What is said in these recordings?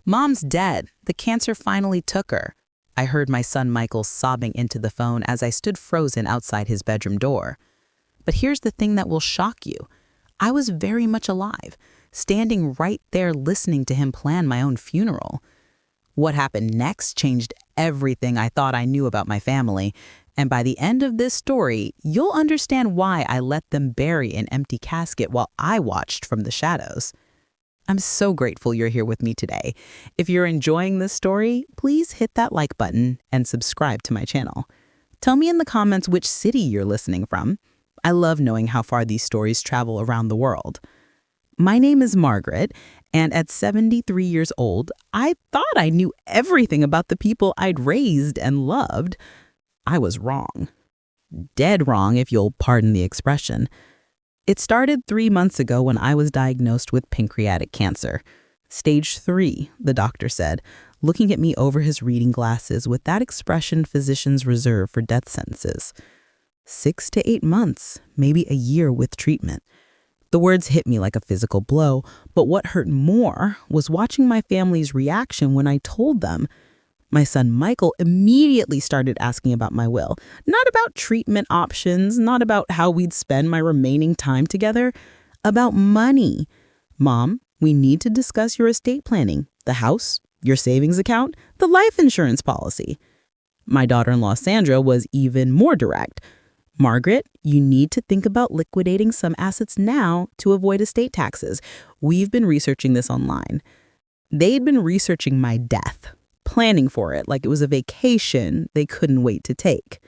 Mom's dead. The cancer finally took her. I heard my son Michael sobbing into the phone as I stood frozen outside his bedroom door. But here's the thing that will shock you. I was very much alive, standing right there listening to him plan my own funeral. What happened next changed everything I thought I knew about my family, and by the end of this story, you'll understand why I let them bury an empty casket while I watched from the shadows. I'm so grateful you're here with me today. If you're enjoying this story, please hit that like button and subscribe to my channel. Tell me in the comments which city you're listening from. I love knowing how far these stories travel around the world. My name is Margaret, and at 73 years old, I thought I knew everything about the people I'd raised and loved. I was wrong. Dead wrong, if you'll pardon the expression. It started 3 months ago when I was diagnosed with pancreatic cancer. Stage 3, the doctor said, looking at me over his reading glasses with that expression physicians reserve for death sentences. 6 to 8 months, maybe a year with treatment. The words hit me like a physical blow, but what hurt more was watching my family's reaction when I told them. My son Michael immediately started asking about my will, not about treatment options, not about how we'd spend my remaining time together, about money. Mom, we need to discuss your estate planning, the house, your savings account, the life insurance policy. My daughter-in-law Sandra was even more direct. Margaret, you need to think about liquidating some assets now to avoid estate taxes. We've been researching this online. They'd been researching my death, planning for it like it was a vacation they couldn't wait to take.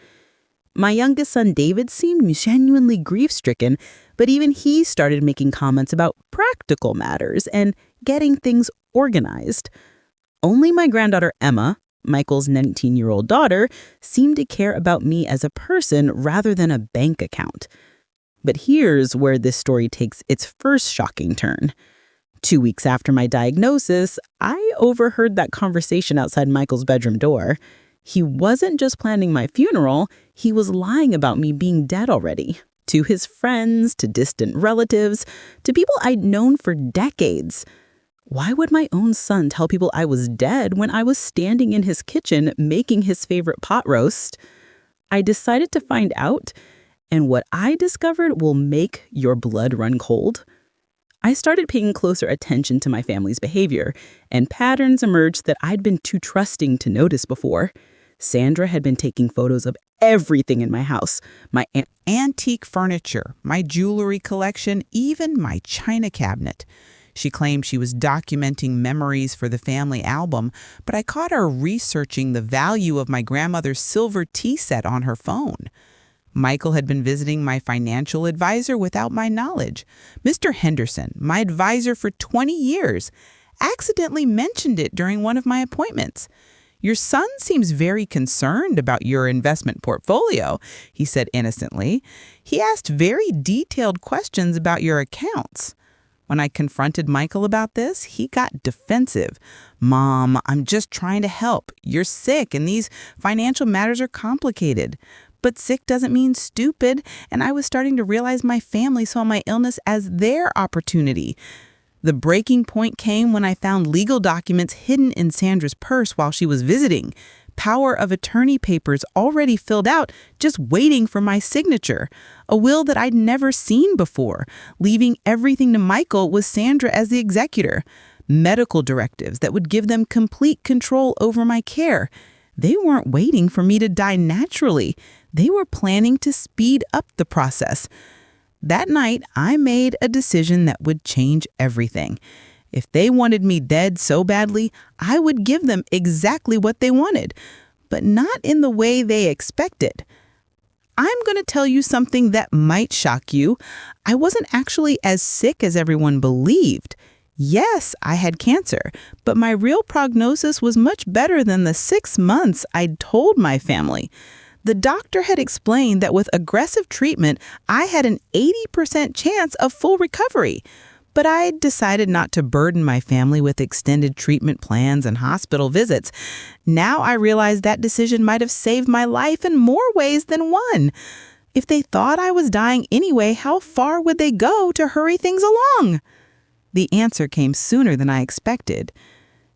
My youngest son David seemed genuinely grief-stricken, but even he started making comments about practical matters and getting things organized. Only my granddaughter Emma, Michael's 19-year-old daughter, seemed to care about me as a person rather than a bank account. But here's where this story takes its first shocking turn. 2 weeks after my diagnosis, I overheard that conversation outside Michael's bedroom door. He wasn't just planning my funeral, he was lying about me being dead already. To his friends, to distant relatives, to people I'd known for decades. Why would my own son tell people I was dead when I was standing in his kitchen making his favorite pot roast? I decided to find out, and what I discovered will make your blood run cold. I started paying closer attention to my family's behavior, and patterns emerged that I'd been too trusting to notice before. Sandra had been taking photos of everything in my house, my antique furniture, my jewelry collection, even my china cabinet. She claimed she was documenting memories for the family album, but I caught her researching the value of my grandmother's silver tea set on her phone. Michael had been visiting my financial advisor without my knowledge. Mr. Henderson, my advisor for 20 years, accidentally mentioned it during one of my appointments. "Your son seems very concerned about your investment portfolio," he said innocently. "He asked very detailed questions about your accounts." When I confronted Michael about this, he got defensive. "Mom, I'm just trying to help. You're sick and these financial matters are complicated." But sick doesn't mean stupid, and I was starting to realize my family saw my illness as their opportunity. The breaking point came when I found legal documents hidden in Sandra's purse while she was visiting. Power of attorney papers already filled out, just waiting for my signature. A will that I'd never seen before, leaving everything to Michael with Sandra as the executor. Medical directives that would give them complete control over my care. They weren't waiting for me to die naturally. They were planning to speed up the process. That night, I made a decision that would change everything. If they wanted me dead so badly, I would give them exactly what they wanted, but not in the way they expected. I'm going to tell you something that might shock you. I wasn't actually as sick as everyone believed. Yes, I had cancer, but my real prognosis was much better than the 6 months I'd told my family. The doctor had explained that with aggressive treatment, I had an 80% chance of full recovery. But I decided not to burden my family with extended treatment plans and hospital visits. Now I realize that decision might have saved my life in more ways than one. If they thought I was dying anyway, how far would they go to hurry things along? The answer came sooner than I expected.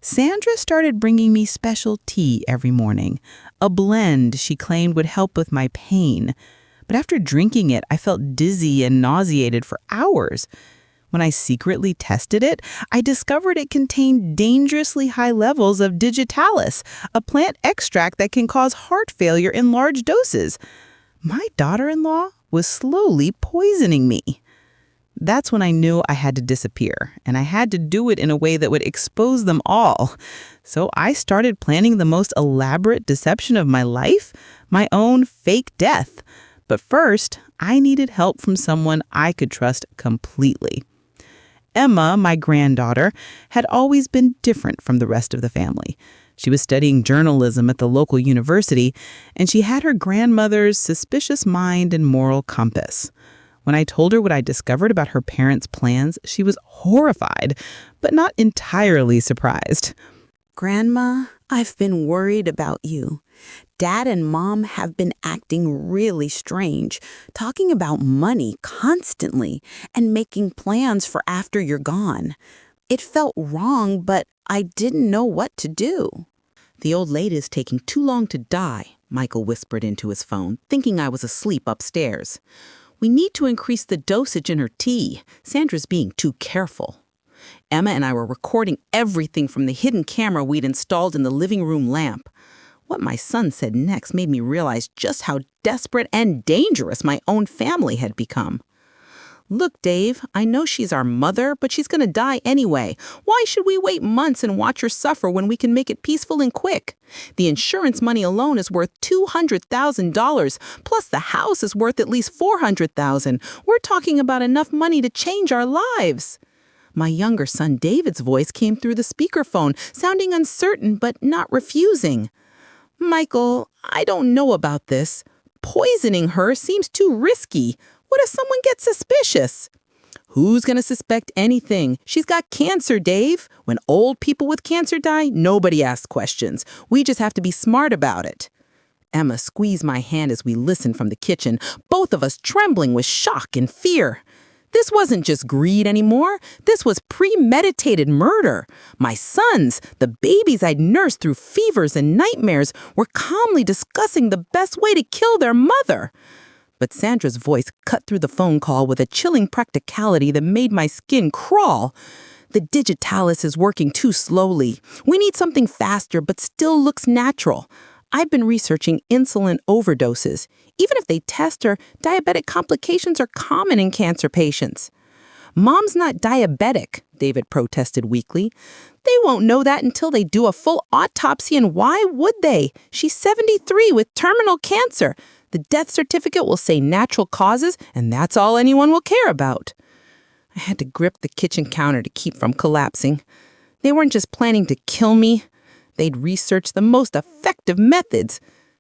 Sandra started bringing me special tea every morning, a blend she claimed would help with my pain. But after drinking it, I felt dizzy and nauseated for hours. When I secretly tested it, I discovered it contained dangerously high levels of digitalis, a plant extract that can cause heart failure in large doses. My daughter-in-law was slowly poisoning me. That's when I knew I had to disappear, and I had to do it in a way that would expose them all. So I started planning the most elaborate deception of my life, my own fake death. But first, I needed help from someone I could trust completely. Emma, my granddaughter, had always been different from the rest of the family. She was studying journalism at the local university, and she had her grandmother's suspicious mind and moral compass. When I told her what I discovered about her parents' plans, she was horrified, but not entirely surprised. Grandma, I've been worried about you. Dad and Mom have been acting really strange, talking about money constantly and making plans for after you're gone. It felt wrong, but I didn't know what to do. The old lady's taking too long to die, Michael whispered into his phone, thinking I was asleep upstairs. We need to increase the dosage in her tea. Sandra's being too careful. Emma and I were recording everything from the hidden camera we'd installed in the living room lamp. What my son said next made me realize just how desperate and dangerous my own family had become. Look, Dave, I know she's our mother, but she's going to die anyway. Why should we wait months and watch her suffer when we can make it peaceful and quick? The insurance money alone is worth $200,000, plus the house is worth at least $400,000. We're talking about enough money to change our lives. My younger son David's voice came through the speakerphone, sounding uncertain but not refusing. Michael, I don't know about this. Poisoning her seems too risky. What if someone gets suspicious? Who's going to suspect anything? She's got cancer, Dave. When old people with cancer die, nobody asks questions. We just have to be smart about it. Emma squeezed my hand as we listened from the kitchen, both of us trembling with shock and fear. This wasn't just greed anymore. This was premeditated murder. My sons, the babies I'd nursed through fevers and nightmares, were calmly discussing the best way to kill their mother. But Sandra's voice cut through the phone call with a chilling practicality that made my skin crawl. The digitalis is working too slowly. We need something faster but still looks natural. I've been researching insulin overdoses. Even if they test her, diabetic complications are common in cancer patients. Mom's not diabetic, David protested weakly. They won't know that until they do a full autopsy, and why would they? She's 73 with terminal cancer. The death certificate will say natural causes, and that's all anyone will care about. I had to grip the kitchen counter to keep from collapsing. They weren't just planning to kill me. They'd researched the most effective methods.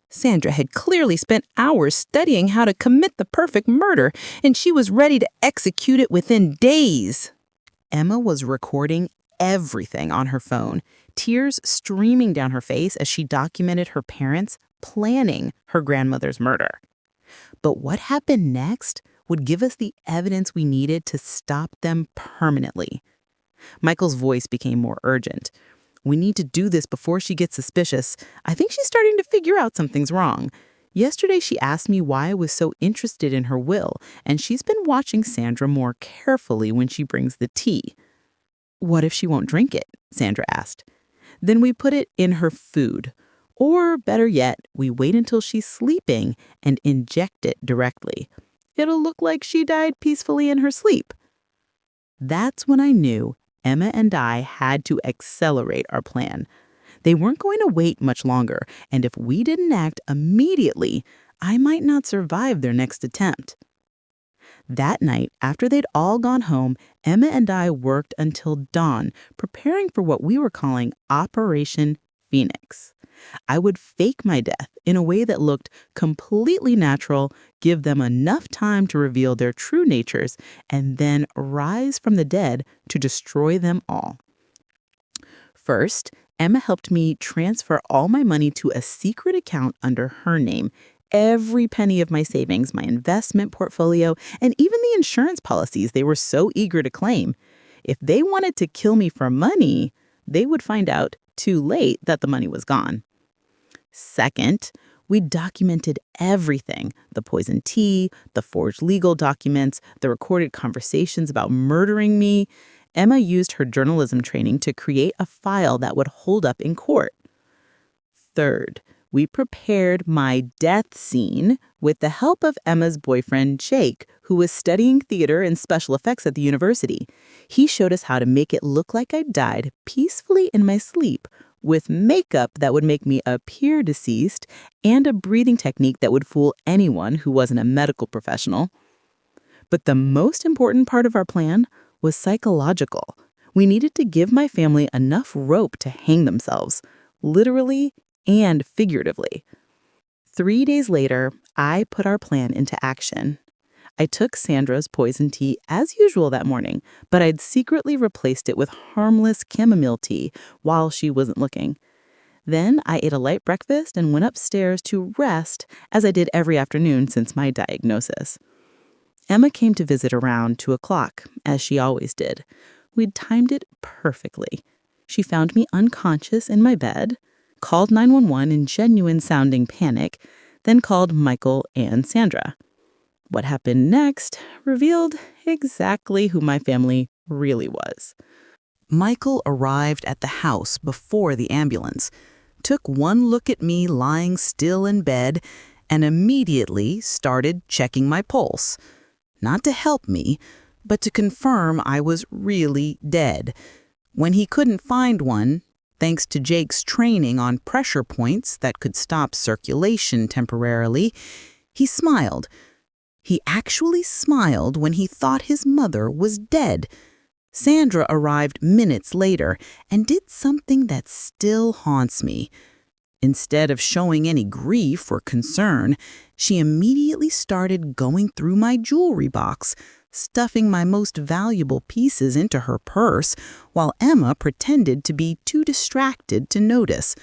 Sandra had clearly spent hours studying how to commit the perfect murder, and she was ready to execute it within days. Emma was recording everything on her phone, tears streaming down her face as she documented her parents planning her grandmother's murder. But what happened next would give us the evidence we needed to stop them permanently. Michael's voice became more urgent. We need to do this before she gets suspicious. I think she's starting to figure out something's wrong. Yesterday, she asked me why I was so interested in her will, and she's been watching Sandra more carefully when she brings the tea. What if she won't drink it? Sandra asked. Then we put it in her food. Or better yet, we wait until she's sleeping and inject it directly. It'll look like she died peacefully in her sleep. That's when I knew Emma and I had to accelerate our plan. They weren't going to wait much longer, and if we didn't act immediately, I might not survive their next attempt. That night, after they'd all gone home, Emma and I worked until dawn, preparing for what we were calling Operation Phoenix. I would fake my death in a way that looked completely natural, give them enough time to reveal their true natures, and then rise from the dead to destroy them all. First, Emma helped me transfer all my money to a secret account under her name. Every penny of my savings, my investment portfolio, and even the insurance policies they were so eager to claim. If they wanted to kill me for money, they would find out too late that the money was gone. Second, we documented everything: the poison tea, the forged legal documents, the recorded conversations about murdering me. Emma used her journalism training to create a file that would hold up in court. Third, we prepared my death scene with the help of Emma's boyfriend, Jake, who was studying theater and special effects at the university. He showed us how to make it look like I died peacefully in my sleep, with makeup that would make me appear deceased and a breathing technique that would fool anyone who wasn't a medical professional. But the most important part of our plan was psychological. We needed to give my family enough rope to hang themselves, literally and figuratively. 3 days later, I put our plan into action. I took Sandra's poison tea as usual that morning, but I'd secretly replaced it with harmless chamomile tea while she wasn't looking. Then I ate a light breakfast and went upstairs to rest, as I did every afternoon since my diagnosis. Emma came to visit around 2 o'clock, as she always did. We'd timed it perfectly. She found me unconscious in my bed, called 911 in genuine-sounding panic, then called Michael and Sandra. What happened next revealed exactly who my family really was. Michael arrived at the house before the ambulance, took one look at me lying still in bed, and immediately started checking my pulse. Not to help me, but to confirm I was really dead. When he couldn't find one, thanks to Jake's training on pressure points that could stop circulation temporarily, he smiled. He actually smiled when he thought his mother was dead. Sandra arrived minutes later and did something that still haunts me. Instead of showing any grief or concern, she immediately started going through my jewelry box, stuffing my most valuable pieces into her purse, while Emma pretended to be too distracted to notice.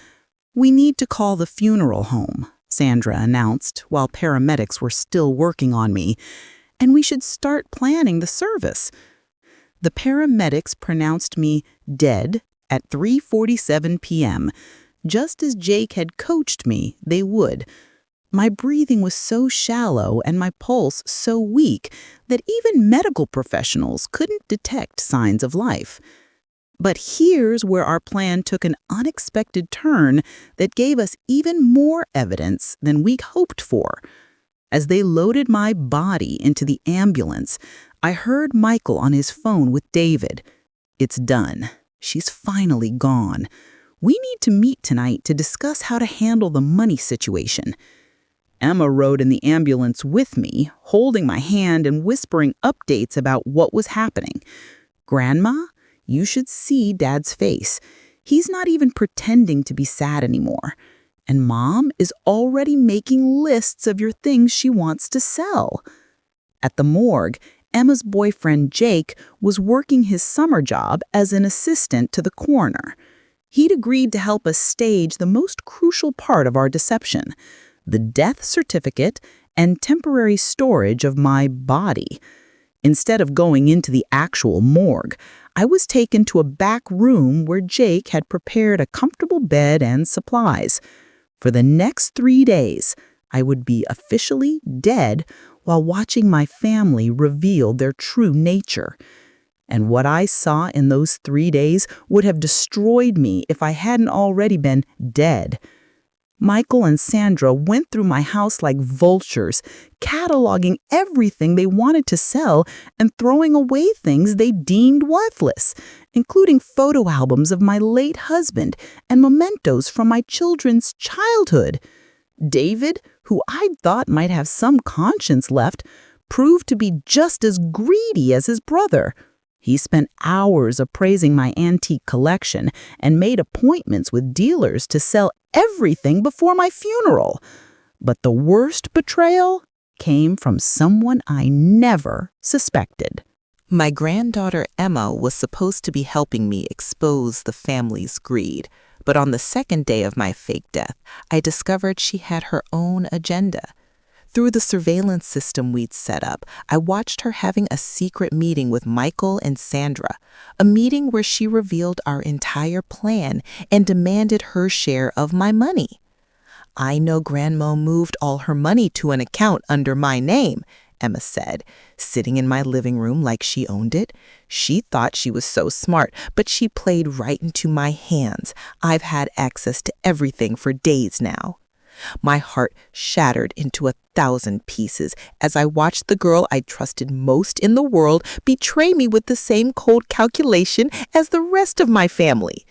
"We need to call the funeral home," Sandra announced while paramedics were still working on me, "and we should start planning the service." The paramedics pronounced me dead at 3:47 p.m., just as Jake had coached me they would. My breathing was so shallow and my pulse so weak that even medical professionals couldn't detect signs of life. But here's where our plan took an unexpected turn that gave us even more evidence than we'd hoped for. As they loaded my body into the ambulance, I heard Michael on his phone with David. "It's done. She's finally gone. We need to meet tonight to discuss how to handle the money situation." Emma rode in the ambulance with me, holding my hand and whispering updates about what was happening. "Grandma, you should see Dad's face. He's not even pretending to be sad anymore. And Mom is already making lists of your things she wants to sell." At the morgue, Emma's boyfriend Jake was working his summer job as an assistant to the coroner. He'd agreed to help us stage the most crucial part of our deception: the death certificate and temporary storage of my body. Instead of going into the actual morgue, I was taken to a back room where Jake had prepared a comfortable bed and supplies. For the next 3 days, I would be officially dead while watching my family reveal their true nature. And what I saw in those 3 days would have destroyed me if I hadn't already been dead. Michael and Sandra went through my house like vultures, cataloging everything they wanted to sell and throwing away things they deemed worthless, including photo albums of my late husband and mementos from my children's childhood. David, who I'd thought might have some conscience left, proved to be just as greedy as his brother. He spent hours appraising my antique collection and made appointments with dealers to sell everything before my funeral. But the worst betrayal came from someone I never suspected. My granddaughter Emma was supposed to be helping me expose the family's greed, but on the second day of my fake death, I discovered she had her own agenda. Through the surveillance system we'd set up, I watched her having a secret meeting with Michael and Sandra, a meeting where she revealed our entire plan and demanded her share of my money. I know Grandma moved all her money to an account under my name, Emma said, sitting in my living room like she owned it. She thought she was so smart, but she played right into my hands. I've had access to everything for days now. My heart shattered into 1,000 pieces as I watched the girl I trusted most in the world betray me with the same cold calculation as the rest of my family.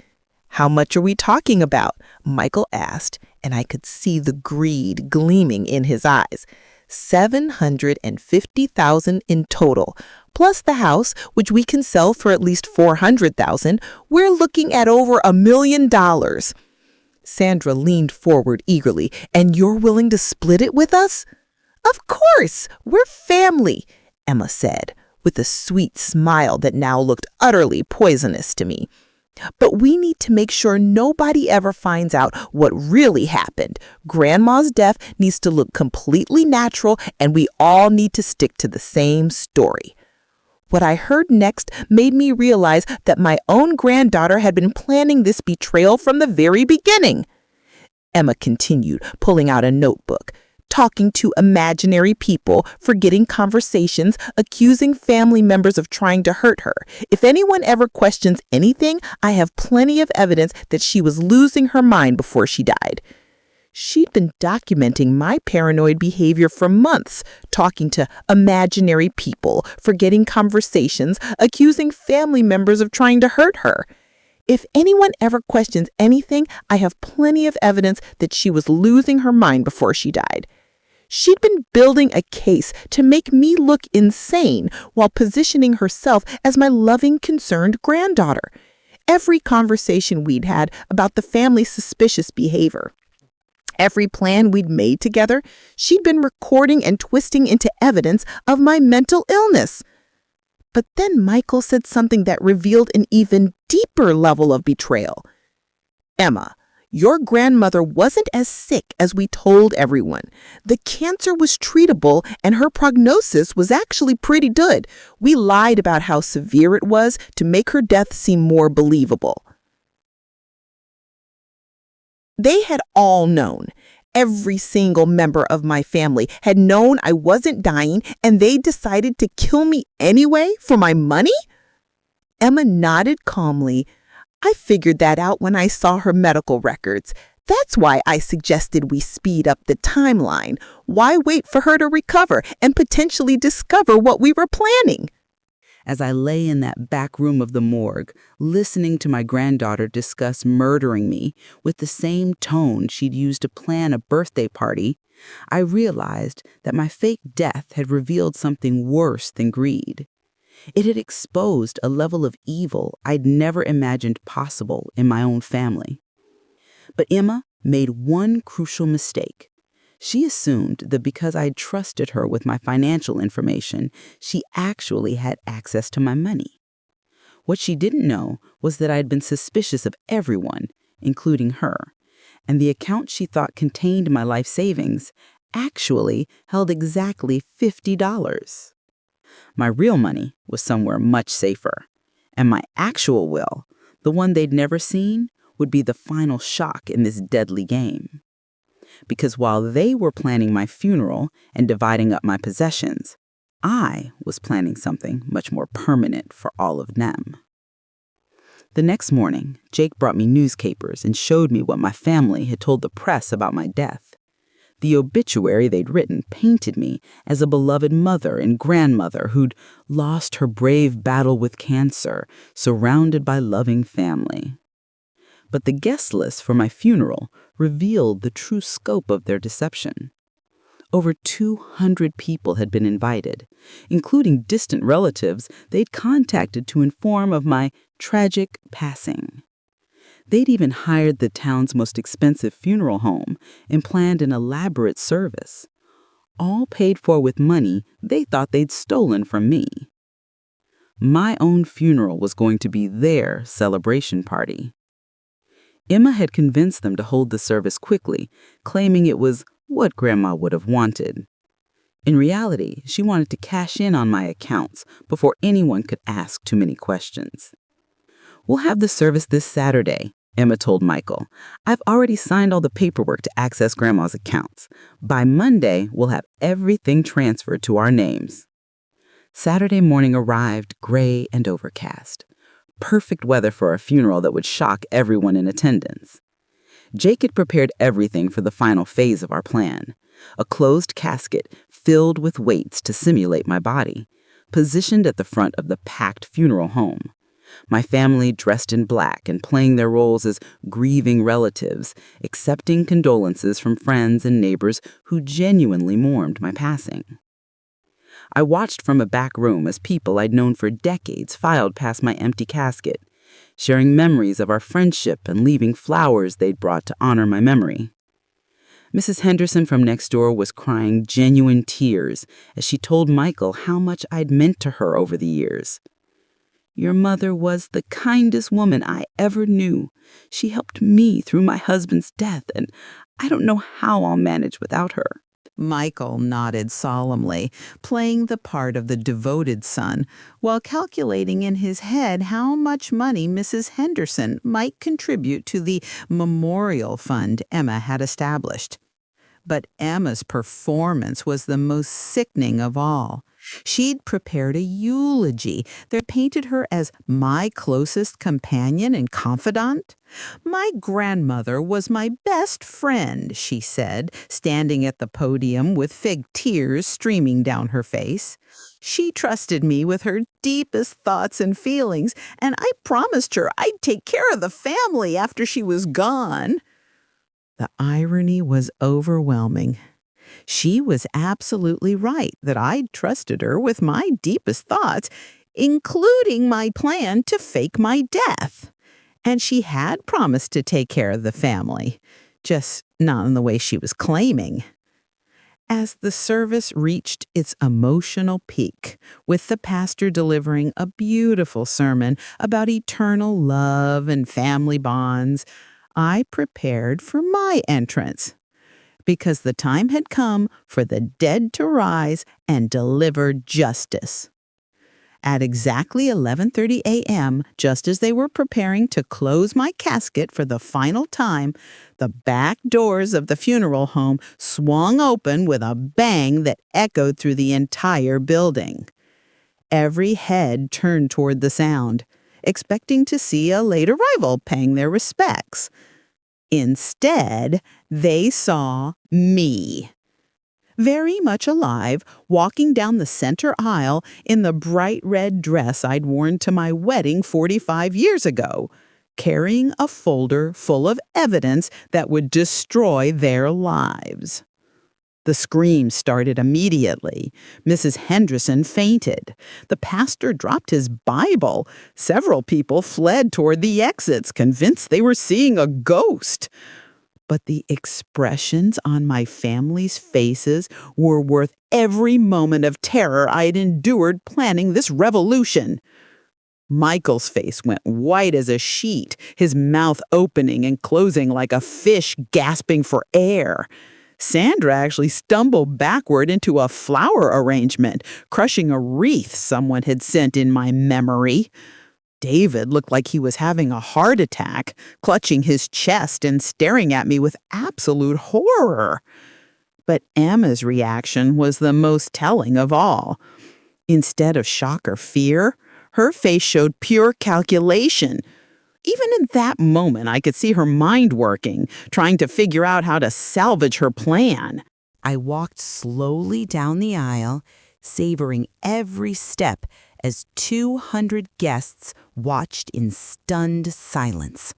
"How much are we talking about?" Michael asked, and I could see the greed gleaming in his eyes. $750,000 in total, plus the house, which we can sell for at least $400,000. We're looking at over $1 million. Sandra leaned forward eagerly. "And you're willing to split it with us?" "Of course, we're family," Emma said, with a sweet smile that now looked utterly poisonous to me. "But we need to make sure nobody ever finds out what really happened. Grandma's death needs to look completely natural, and we all need to stick to the same story." What I heard next made me realize that my own granddaughter had been planning this betrayal from the very beginning. Emma continued, pulling out a notebook. "Talking to imaginary people, forgetting conversations, accusing family members of trying to hurt her. If anyone ever questions anything, I have plenty of evidence that she was losing her mind before she died." She'd been documenting my paranoid behavior for months, talking to imaginary people, forgetting conversations, accusing family members of trying to hurt her. If anyone ever questions anything, I have plenty of evidence that she was losing her mind before she died. She'd been building a case to make me look insane while positioning herself as my loving, concerned granddaughter. Every conversation we'd had about the family's suspicious behavior, every plan we'd made together, she'd been recording and twisting into evidence of my mental illness. But then Michael said something that revealed an even deeper level of betrayal. "Emma, your grandmother wasn't as sick as we told everyone. The cancer was treatable and her prognosis was actually pretty good. We lied about how severe it was to make her death seem more believable." They had all known. Every single member of my family had known I wasn't dying, and they decided to kill me anyway for my money? Emma nodded calmly. "I figured that out when I saw her medical records. That's why I suggested we speed up the timeline. Why wait for her to recover and potentially discover what we were planning?" As I lay in that back room of the morgue, listening to my granddaughter discuss murdering me with the same tone she'd used to plan a birthday party, I realized that my fake death had revealed something worse than greed. It had exposed a level of evil I'd never imagined possible in my own family. But Emma made one crucial mistake. She assumed that because I'd trusted her with my financial information, she actually had access to my money. What she didn't know was that I'd been suspicious of everyone, including her, and the account she thought contained my life savings actually held exactly $50. My real money was somewhere much safer, and my actual will, the one they'd never seen, would be the final shock in this deadly game. Because while they were planning my funeral and dividing up my possessions, I was planning something much more permanent for all of them. The next morning, Jake brought me newspapers and showed me what my family had told the press about my death. The obituary they'd written painted me as a beloved mother and grandmother who'd lost her brave battle with cancer, surrounded by loving family. But the guest list for my funeral revealed the true scope of their deception. Over 200 people had been invited, including distant relatives they'd contacted to inform of my tragic passing. They'd even hired the town's most expensive funeral home and planned an elaborate service, all paid for with money they thought they'd stolen from me. My own funeral was going to be their celebration party. Emma had convinced them to hold the service quickly, claiming it was what Grandma would have wanted. In reality, she wanted to cash in on my accounts before anyone could ask too many questions. "We'll have the service this Saturday," Emma told Michael. "I've already signed all the paperwork to access Grandma's accounts. By Monday, we'll have everything transferred to our names." Saturday morning arrived gray and overcast. Perfect weather for a funeral that would shock everyone in attendance. Jake had prepared everything for the final phase of our plan. A closed casket filled with weights to simulate my body, positioned at the front of the packed funeral home. My family dressed in black and playing their roles as grieving relatives, accepting condolences from friends and neighbors who genuinely mourned my passing. I watched from a back room as people I'd known for decades filed past my empty casket, sharing memories of our friendship and leaving flowers they'd brought to honor my memory. Mrs. Henderson from next door was crying genuine tears as she told Michael how much I'd meant to her over the years. "Your mother was the kindest woman I ever knew. She helped me through my husband's death, and I don't know how I'll manage without her." Michael nodded solemnly, playing the part of the devoted son, while calculating in his head how much money Mrs. Henderson might contribute to the memorial fund Emma had established. But Emma's performance was the most sickening of all. She'd prepared a eulogy that painted her as my closest companion and confidant. "My grandmother was my best friend," she said, standing at the podium with fig tears streaming down her face. "She trusted me with her deepest thoughts and feelings, and I promised her I'd take care of the family after she was gone." The irony was overwhelming. She was absolutely right that I'd trusted her with my deepest thoughts, including my plan to fake my death. And she had promised to take care of the family, just not in the way she was claiming. As the service reached its emotional peak, with the pastor delivering a beautiful sermon about eternal love and family bonds, I prepared for my entrance, because the time had come for the dead to rise and deliver justice. At exactly 11:30 a.m., just as they were preparing to close my casket for the final time, the back doors of the funeral home swung open with a bang that echoed through the entire building. Every head turned toward the sound, expecting to see a late arrival paying their respects. Instead, they saw me, very much alive, walking down the center aisle in the bright red dress I'd worn to my wedding 45 years ago, carrying a folder full of evidence that would destroy their lives. The screams started immediately. Mrs. Henderson fainted. The pastor dropped his Bible. Several people fled toward the exits, convinced they were seeing a ghost. But the expressions on my family's faces were worth every moment of terror I had endured planning this revolution. Michael's face went white as a sheet, his mouth opening and closing like a fish gasping for air. Sandra actually stumbled backward into a flower arrangement, crushing a wreath someone had sent in my memory. David looked like he was having a heart attack, clutching his chest and staring at me with absolute horror. But Emma's reaction was the most telling of all. Instead of shock or fear, her face showed pure calculation. Even in that moment, I could see her mind working, trying to figure out how to salvage her plan. I walked slowly down the aisle, savoring every step as 200 guests watched in stunned silence.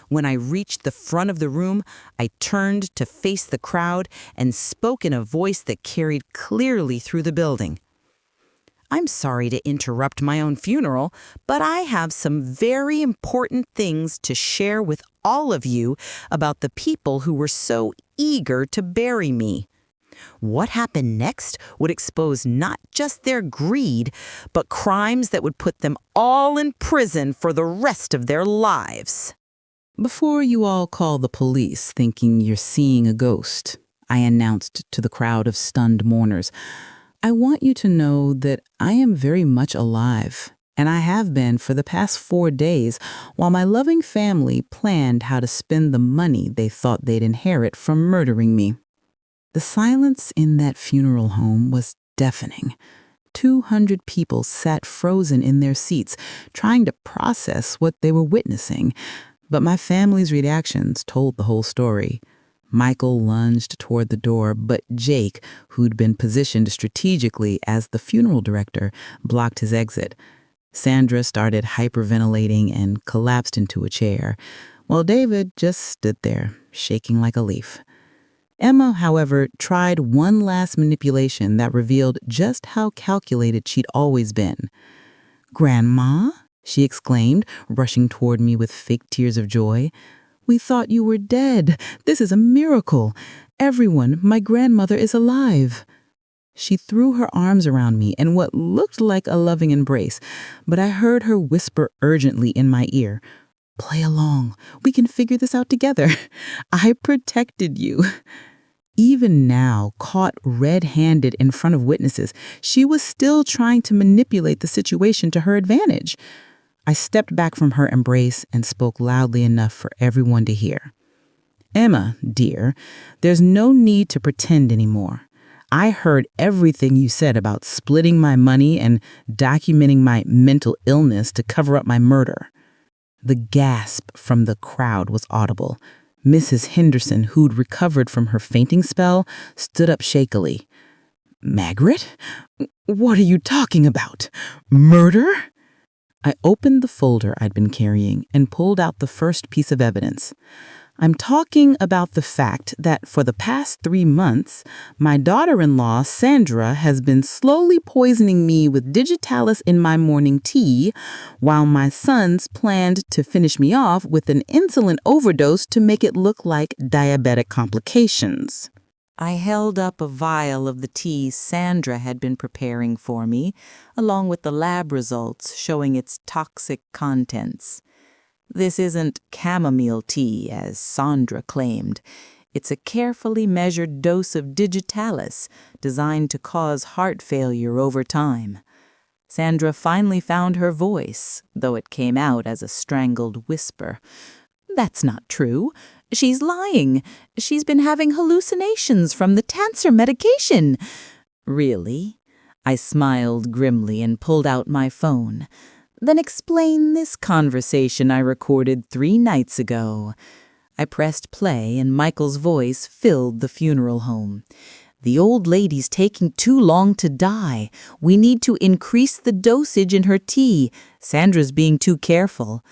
When I reached the front of the room, I turned to face the crowd and spoke in a voice that carried clearly through the building. "I'm sorry to interrupt my own funeral, but I have some very important things to share with all of you about the people who were so eager to bury me. What happened next would expose not just their greed, but crimes that would put them all in prison for the rest of their lives." Before you all call the police thinking you're seeing a ghost, I announced to the crowd of stunned mourners. "I want you to know that I am very much alive, and I have been for the past 4 days, while my loving family planned how to spend the money they thought they'd inherit from murdering me." The silence in that funeral home was deafening. 200 people sat frozen in their seats, trying to process what they were witnessing. But my family's reactions told the whole story. Michael lunged toward the door, but Jake, who'd been positioned strategically as the funeral director, blocked his exit. Sandra started hyperventilating and collapsed into a chair, while David just stood there, shaking like a leaf. Emma, however, tried one last manipulation that revealed just how calculated she'd always been. "Grandma?" she exclaimed, rushing toward me with fake tears of joy. "We thought you were dead. This is a miracle. Everyone, my grandmother is alive." She threw her arms around me in what looked like a loving embrace, but I heard her whisper urgently in my ear, "Play along. We can figure this out together. I protected you." Even now, caught red-handed in front of witnesses, she was still trying to manipulate the situation to her advantage. I stepped back from her embrace and spoke loudly enough for everyone to hear. "Emma, dear, there's no need to pretend anymore. I heard everything you said about splitting my money and documenting my mental illness to cover up my murder." The gasp from the crowd was audible. Mrs. Henderson, who'd recovered from her fainting spell, stood up shakily. "Margaret? What are you talking about? Murder?" I opened the folder I'd been carrying and pulled out the first piece of evidence. "I'm talking about the fact that for the past 3 months, my daughter-in-law, Sandra, has been slowly poisoning me with digitalis in my morning tea, while my sons planned to finish me off with an insulin overdose to make it look like diabetic complications." I held up a vial of the tea Sandra had been preparing for me, along with the lab results showing its toxic contents. This isn't chamomile tea, as Sandra claimed. It's a carefully measured dose of digitalis designed to cause heart failure over time. Sandra finally found her voice, though it came out as a strangled whisper. "That's not true. She's lying. She's been having hallucinations from the cancer medication." "Really?" I smiled grimly and pulled out my phone. "Then explain this conversation I recorded 3 nights ago." I pressed play and Michael's voice filled the funeral home. "The old lady's taking too long to die. We need to increase the dosage in her tea. Sandra's being too careful."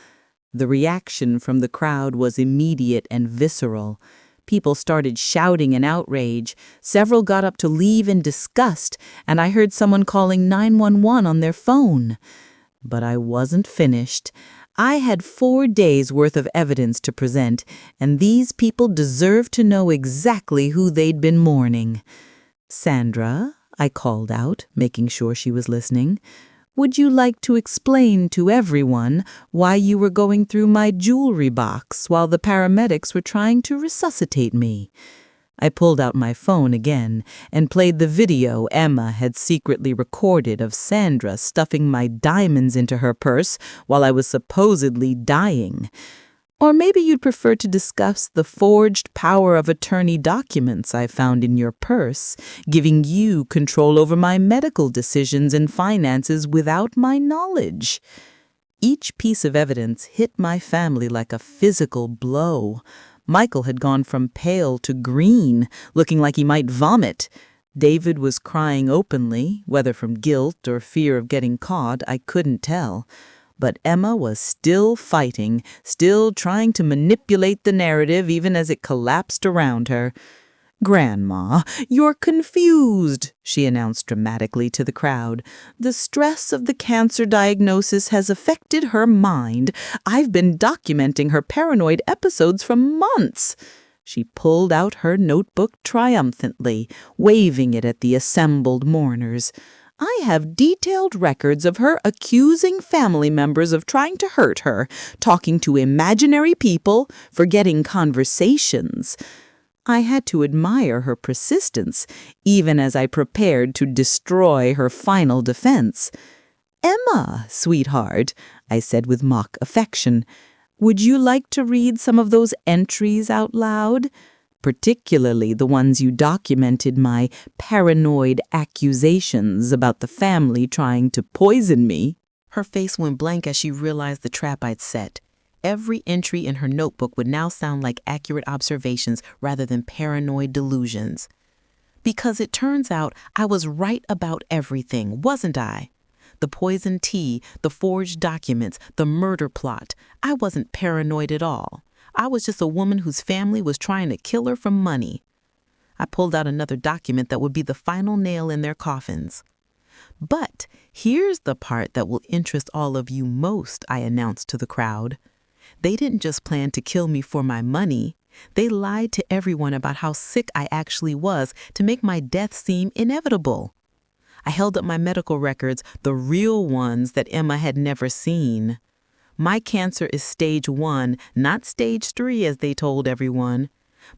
The reaction from the crowd was immediate and visceral. People started shouting in outrage. Several got up to leave in disgust, and I heard someone calling 911 on their phone. But I wasn't finished. I had 4 days' worth of evidence to present, and these people deserved to know exactly who they'd been mourning. "Sandra," I called out, making sure she was listening, "would you like to explain to everyone why you were going through my jewelry box while the paramedics were trying to resuscitate me?" I pulled out my phone again and played the video Emma had secretly recorded of Sandra stuffing my diamonds into her purse while I was supposedly dying. Or maybe you'd prefer to discuss the forged power of attorney documents I found in your purse, giving you control over my medical decisions and finances without my knowledge. Each piece of evidence hit my family like a physical blow. Michael had gone from pale to green, looking like he might vomit. David was crying openly, whether from guilt or fear of getting caught, I couldn't tell. But Emma was still fighting, still trying to manipulate the narrative even as it collapsed around her. "Grandma, you're confused," she announced dramatically to the crowd. "The stress of the cancer diagnosis has affected her mind. I've been documenting her paranoid episodes for months." She pulled out her notebook triumphantly, waving it at the assembled mourners. "I have detailed records of her accusing family members of trying to hurt her, talking to imaginary people, forgetting conversations." I had to admire her persistence, even as I prepared to destroy her final defense. "Emma, sweetheart," I said with mock affection, "would you like to read some of those entries out loud? Particularly the ones you documented my paranoid accusations about the family trying to poison me." Her face went blank as she realized the trap I'd set. Every entry in her notebook would now sound like accurate observations rather than paranoid delusions. Because it turns out I was right about everything, wasn't I? The poison tea, the forged documents, the murder plot. I wasn't paranoid at all. I was just a woman whose family was trying to kill her for money. I pulled out another document that would be the final nail in their coffins. "But here's the part that will interest all of you most," I announced to the crowd. "They didn't just plan to kill me for my money. They lied to everyone about how sick I actually was to make my death seem inevitable." I held up my medical records, the real ones that Emma had never seen. "My cancer is stage 1, not stage 3, as they told everyone.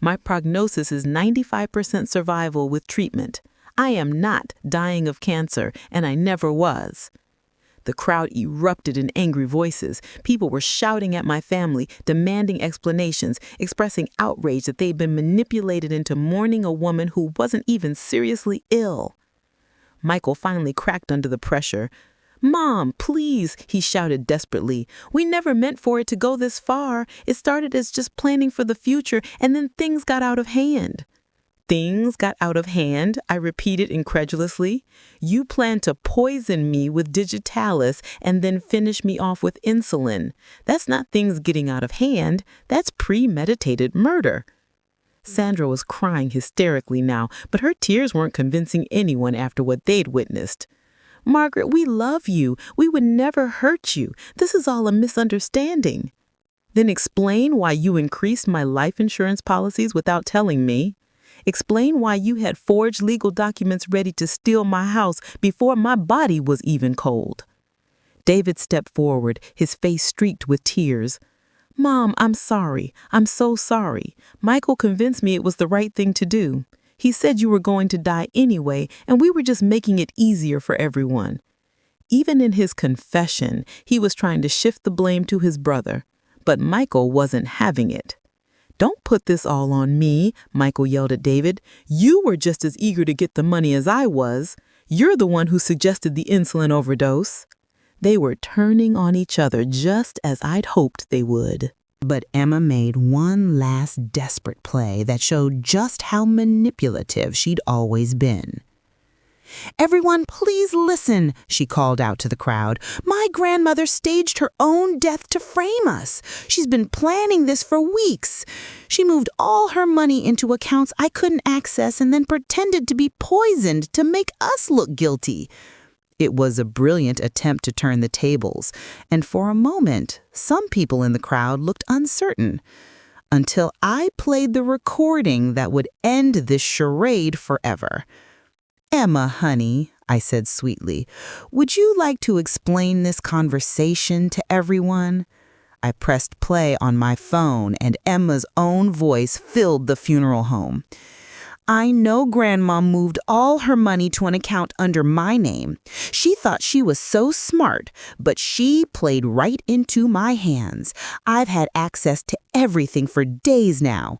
My prognosis is 95% survival with treatment. I am not dying of cancer, and I never was." The crowd erupted in angry voices. People were shouting at my family, demanding explanations, expressing outrage that they'd been manipulated into mourning a woman who wasn't even seriously ill. Michael finally cracked under the pressure. "Mom, please," he shouted desperately. "We never meant for it to go this far. It started as just planning for the future, and then things got out of hand." "Things got out of hand?" I repeated incredulously. "You planned to poison me with digitalis and then finish me off with insulin. That's not things getting out of hand. That's premeditated murder." Sandra was crying hysterically now, but her tears weren't convincing anyone after what they'd witnessed. "Margaret, we love you. We would never hurt you. This is all a misunderstanding." "Then explain why you increased my life insurance policies without telling me. Explain why you had forged legal documents ready to steal my house before my body was even cold." David stepped forward, his face streaked with tears. "Mom, I'm sorry. I'm so sorry. Michael convinced me it was the right thing to do. He said you were going to die anyway, and we were just making it easier for everyone." Even in his confession, he was trying to shift the blame to his brother, but Michael wasn't having it. "Don't put this all on me," Michael yelled at David. "You were just as eager to get the money as I was. You're the one who suggested the insulin overdose." They were turning on each other just as I'd hoped they would. But Emma made one last desperate play that showed just how manipulative she'd always been. "Everyone, please listen," she called out to the crowd. "My grandmother staged her own death to frame us. She's been planning this for weeks. She moved all her money into accounts I couldn't access and then pretended to be poisoned to make us look guilty." It was a brilliant attempt to turn the tables, and for a moment, some people in the crowd looked uncertain, until I played the recording that would end this charade forever. "Emma, honey," I said sweetly, "would you like to explain this conversation to everyone?" I pressed play on my phone, and Emma's own voice filled the funeral home. "I know Grandma moved all her money to an account under my name. She thought she was so smart, but she played right into my hands. I've had access to everything for days now."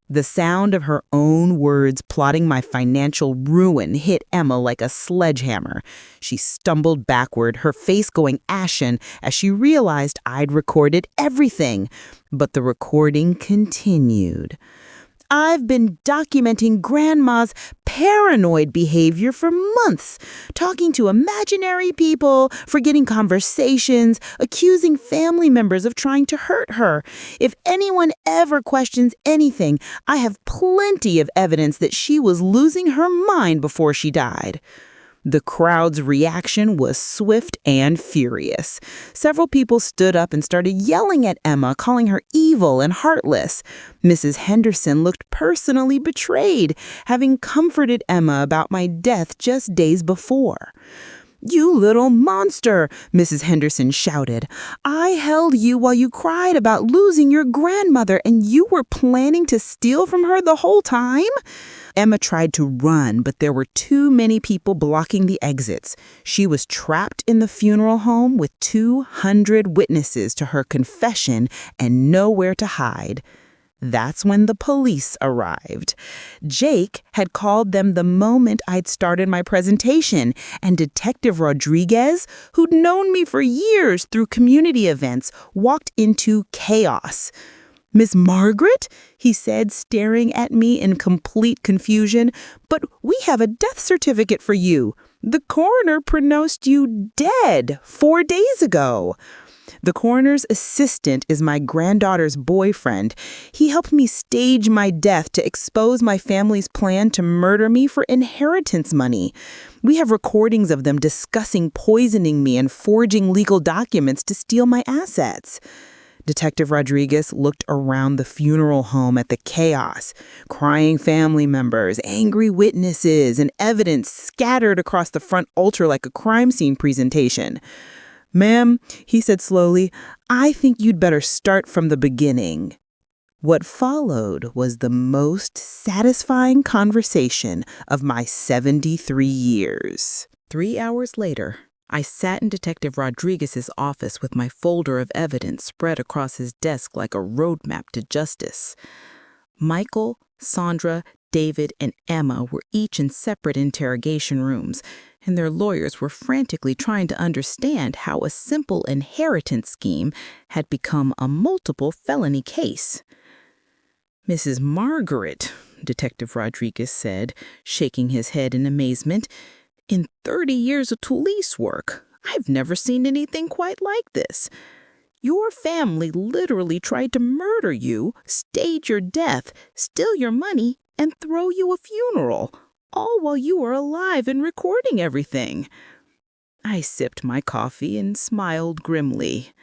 The sound of her own words plotting my financial ruin hit Emma like a sledgehammer. She stumbled backward, her face going ashen as she realized I'd recorded everything. But the recording continued. "I've been documenting Grandma's paranoid behavior for months, talking to imaginary people, forgetting conversations, accusing family members of trying to hurt her. If anyone ever questions anything, I have plenty of evidence that she was losing her mind before she died." The crowd's reaction was swift and furious. Several people stood up and started yelling at Emma, calling her evil and heartless. Mrs. Henderson looked personally betrayed, having comforted Emma about my death just days before. "You little monster," Mrs. Henderson shouted. "I held you while you cried about losing your grandmother, and you were planning to steal from her the whole time?" Emma tried to run, but there were too many people blocking the exits. She was trapped in the funeral home with 200 witnesses to her confession and nowhere to hide. That's when the police arrived. Jake had called them the moment I'd started my presentation, and Detective Rodriguez, who'd known me for years through community events, walked into chaos. "Miss Margaret," he said, staring at me in complete confusion, "but we have a death certificate for you. The coroner pronounced you dead 4 days ago." The coroner's assistant is my granddaughter's boyfriend. He helped me stage my death to expose my family's plan to murder me for inheritance money. We have recordings of them discussing poisoning me and forging legal documents to steal my assets. Detective Rodriguez looked around the funeral home at the chaos, crying family members, angry witnesses, and evidence scattered across the front altar like a crime scene presentation. "Ma'am," he said slowly, "I think you'd better start from the beginning." What followed was the most satisfying conversation of my 73 years. 3 hours later, I sat in Detective Rodriguez's office with my folder of evidence spread across his desk like a roadmap to justice. Michael, Sandra, David, and Emma were each in separate interrogation rooms, and their lawyers were frantically trying to understand how a simple inheritance scheme had become a multiple felony case. "Mrs. Margaret," Detective Rodriguez said, shaking his head in amazement, "in 30 years of police work, I've never seen anything quite like this. Your family literally tried to murder you, stage your death, steal your money, and throw you a funeral, all while you were alive and recording everything." I sipped my coffee and smiled grimly.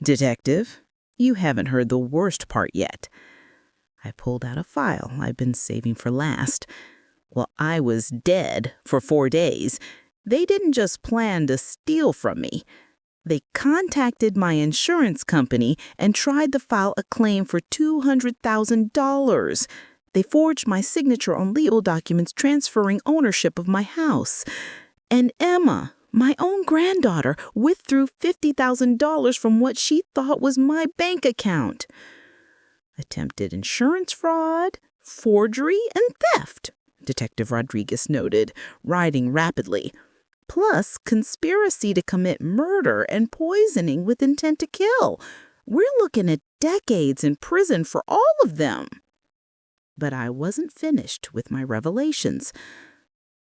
"Detective, you haven't heard the worst part yet." I pulled out a file I'd been saving for last. While I was dead for 4 days, they didn't just plan to steal from me. They contacted my insurance company and tried to file a claim for $200,000. They forged my signature on legal documents transferring ownership of my house. And Emma, my own granddaughter, withdrew $50,000 from what she thought was my bank account. Attempted insurance fraud, forgery, and theft, Detective Rodriguez noted, writing rapidly. Plus conspiracy to commit murder and poisoning with intent to kill. We're looking at decades in prison for all of them. But I wasn't finished with my revelations.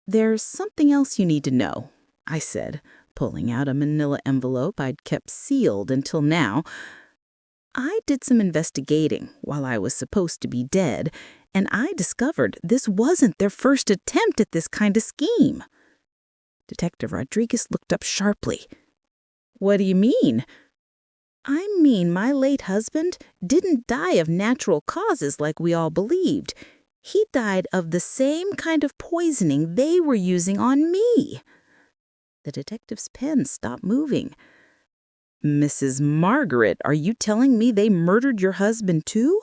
"There's something else you need to know," I said, pulling out a manila envelope I'd kept sealed until now. "I did some investigating while I was supposed to be dead, and I discovered this wasn't their first attempt at this kind of scheme." Detective Rodriguez looked up sharply. "What do you mean?" "I mean my late husband didn't die of natural causes like we all believed. He died of the same kind of poisoning they were using on me." The detective's pen stopped moving. "Mrs. Margaret, are you telling me they murdered your husband too?"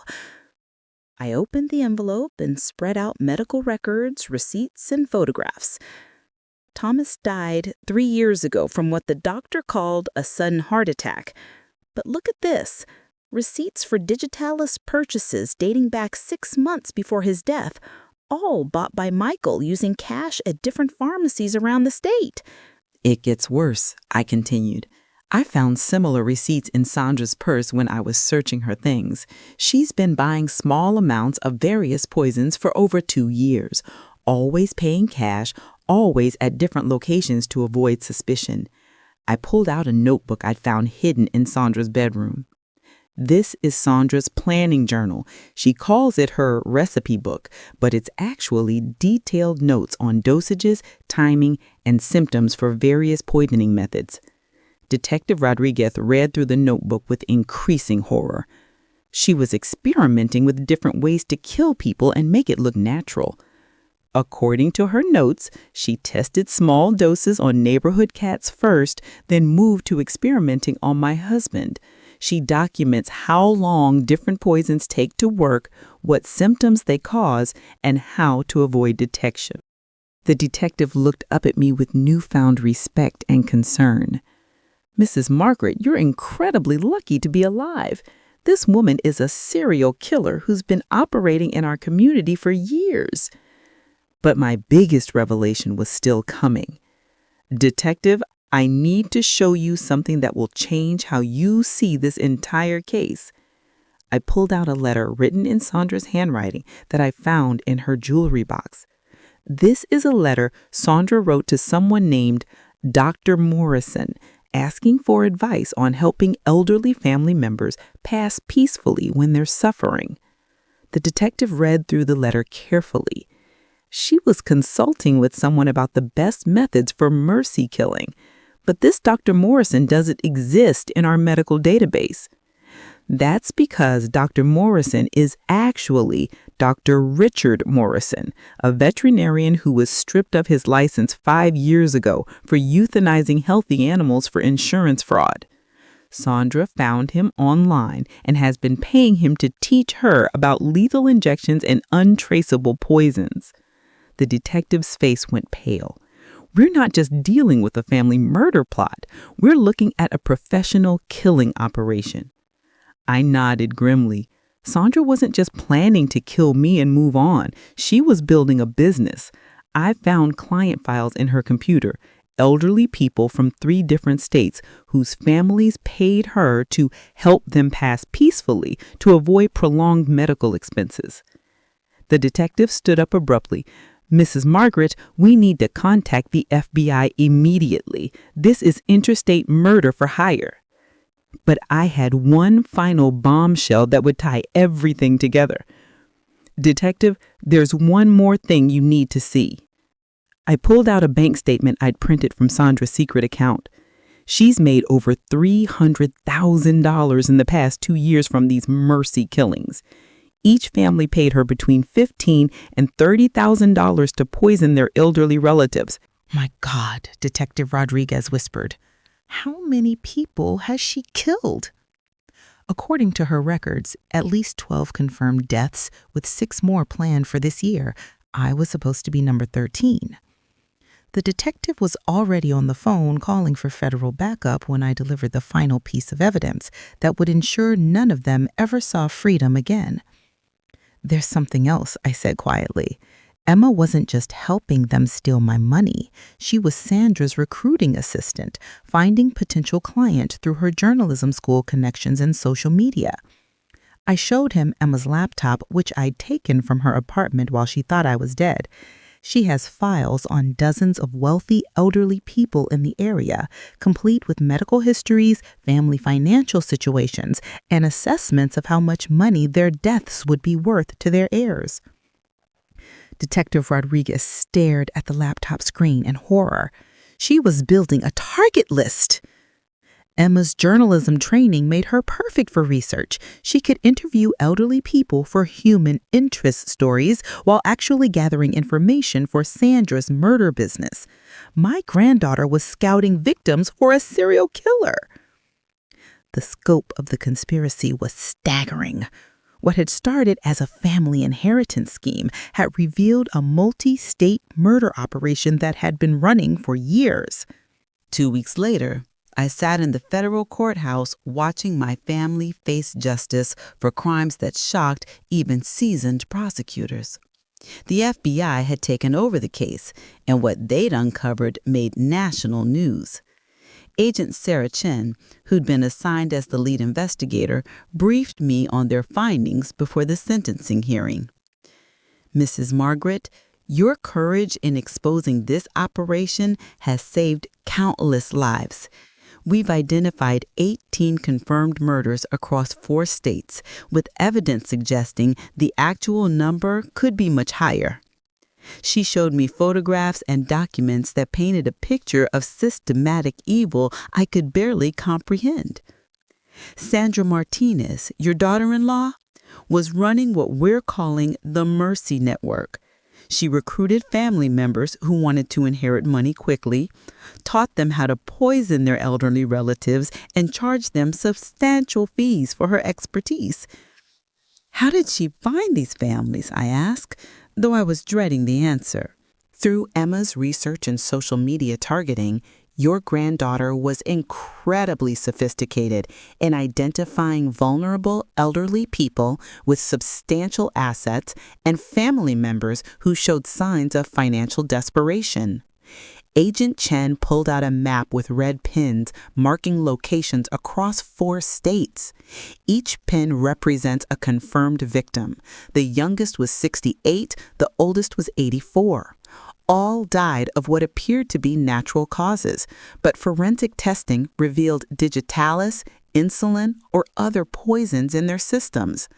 I opened the envelope and spread out medical records, receipts, and photographs. Thomas died 3 years ago from what the doctor called a sudden heart attack. But look at this. Receipts for Digitalis purchases dating back 6 months before his death, all bought by Michael using cash at different pharmacies around the state. "It gets worse," I continued. "I found similar receipts in Sandra's purse when I was searching her things. She's been buying small amounts of various poisons for over 2 years, always paying cash, always at different locations to avoid suspicion." I pulled out a notebook I'd found hidden in Sandra's bedroom. This is Sandra's planning journal. She calls it her recipe book, but it's actually detailed notes on dosages, timing, and symptoms for various poisoning methods. Detective Rodriguez read through the notebook with increasing horror. She was experimenting with different ways to kill people and make it look natural. According to her notes, she tested small doses on neighborhood cats first, then moved to experimenting on my husband. She documents how long different poisons take to work, what symptoms they cause, and how to avoid detection. The detective looked up at me with newfound respect and concern. Mrs. Margaret, you're incredibly lucky to be alive. This woman is a serial killer who's been operating in our community for years. But my biggest revelation was still coming. Detective, I need to show you something that will change how you see this entire case. I pulled out a letter written in Sandra's handwriting that I found in her jewelry box. This is a letter Sandra wrote to someone named Dr. Morrison, asking for advice on helping elderly family members pass peacefully when they're suffering. The detective read through the letter carefully. She was consulting with someone about the best methods for mercy killing, but this Dr. Morrison doesn't exist in our medical database. That's because Dr. Morrison is actually Dr. Richard Morrison, a veterinarian who was stripped of his license 5 years ago for euthanizing healthy animals for insurance fraud. Sandra found him online and has been paying him to teach her about lethal injections and untraceable poisons. The detective's face went pale. We're not just dealing with a family murder plot. We're looking at a professional killing operation. I nodded grimly. Sandra wasn't just planning to kill me and move on. She was building a business. I found client files in her computer, elderly people from 3 different states whose families paid her to help them pass peacefully to avoid prolonged medical expenses. The detective stood up abruptly. Mrs. Margaret, we need to contact the FBI immediately. This is interstate murder for hire. But I had one final bombshell that would tie everything together. Detective, there's one more thing you need to see. I pulled out a bank statement I'd printed from Sandra's secret account. She's made over $300,000 in the past 2 years from these mercy killings. Each family paid her between $15,000 and $30,000 to poison their elderly relatives. My God, Detective Rodriguez whispered. How many people has she killed? According to her records, at least 12 confirmed deaths, with 6 more planned for this year. I was supposed to be number 13. The detective was already on the phone calling for federal backup when I delivered the final piece of evidence that would ensure none of them ever saw freedom again. There's something else, I said quietly. Emma wasn't just helping them steal my money. She was Sandra's recruiting assistant, finding potential clients through her journalism school connections and social media. I showed him Emma's laptop, which I'd taken from her apartment while she thought I was dead. She has files on dozens of wealthy elderly people in the area, complete with medical histories, family financial situations, and assessments of how much money their deaths would be worth to their heirs. Detective Rodriguez stared at the laptop screen in horror. She was building a target list. Emma's journalism training made her perfect for research. She could interview elderly people for human interest stories while actually gathering information for Sandra's murder business. My granddaughter was scouting victims for a serial killer. The scope of the conspiracy was staggering. What had started as a family inheritance scheme had revealed a multi-state murder operation that had been running for years. 2 weeks later, I sat in the federal courthouse watching my family face justice for crimes that shocked even seasoned prosecutors. The FBI had taken over the case, and what they'd uncovered made national news. Agent Sarah Chen, who'd been assigned as the lead investigator, briefed me on their findings before the sentencing hearing. Mrs. Margaret, your courage in exposing this operation has saved countless lives. We've identified 18 confirmed murders across 4 states, with evidence suggesting the actual number could be much higher. She showed me photographs and documents that painted a picture of systematic evil I could barely comprehend. Sandra Martinez, your daughter-in-law, was running what we're calling the Mercy Network. She recruited family members who wanted to inherit money quickly, taught them how to poison their elderly relatives, and charged them substantial fees for her expertise. How did she find these families, I asked, though I was dreading the answer. Through Emma's research and social media targeting, your granddaughter was incredibly sophisticated in identifying vulnerable elderly people with substantial assets and family members who showed signs of financial desperation. Agent Chen pulled out a map with red pins marking locations across 4 states. Each pin represents a confirmed victim. The youngest was 68, the oldest was 84. All died of what appeared to be natural causes, but forensic testing revealed digitalis, insulin, or other poisons in their systems.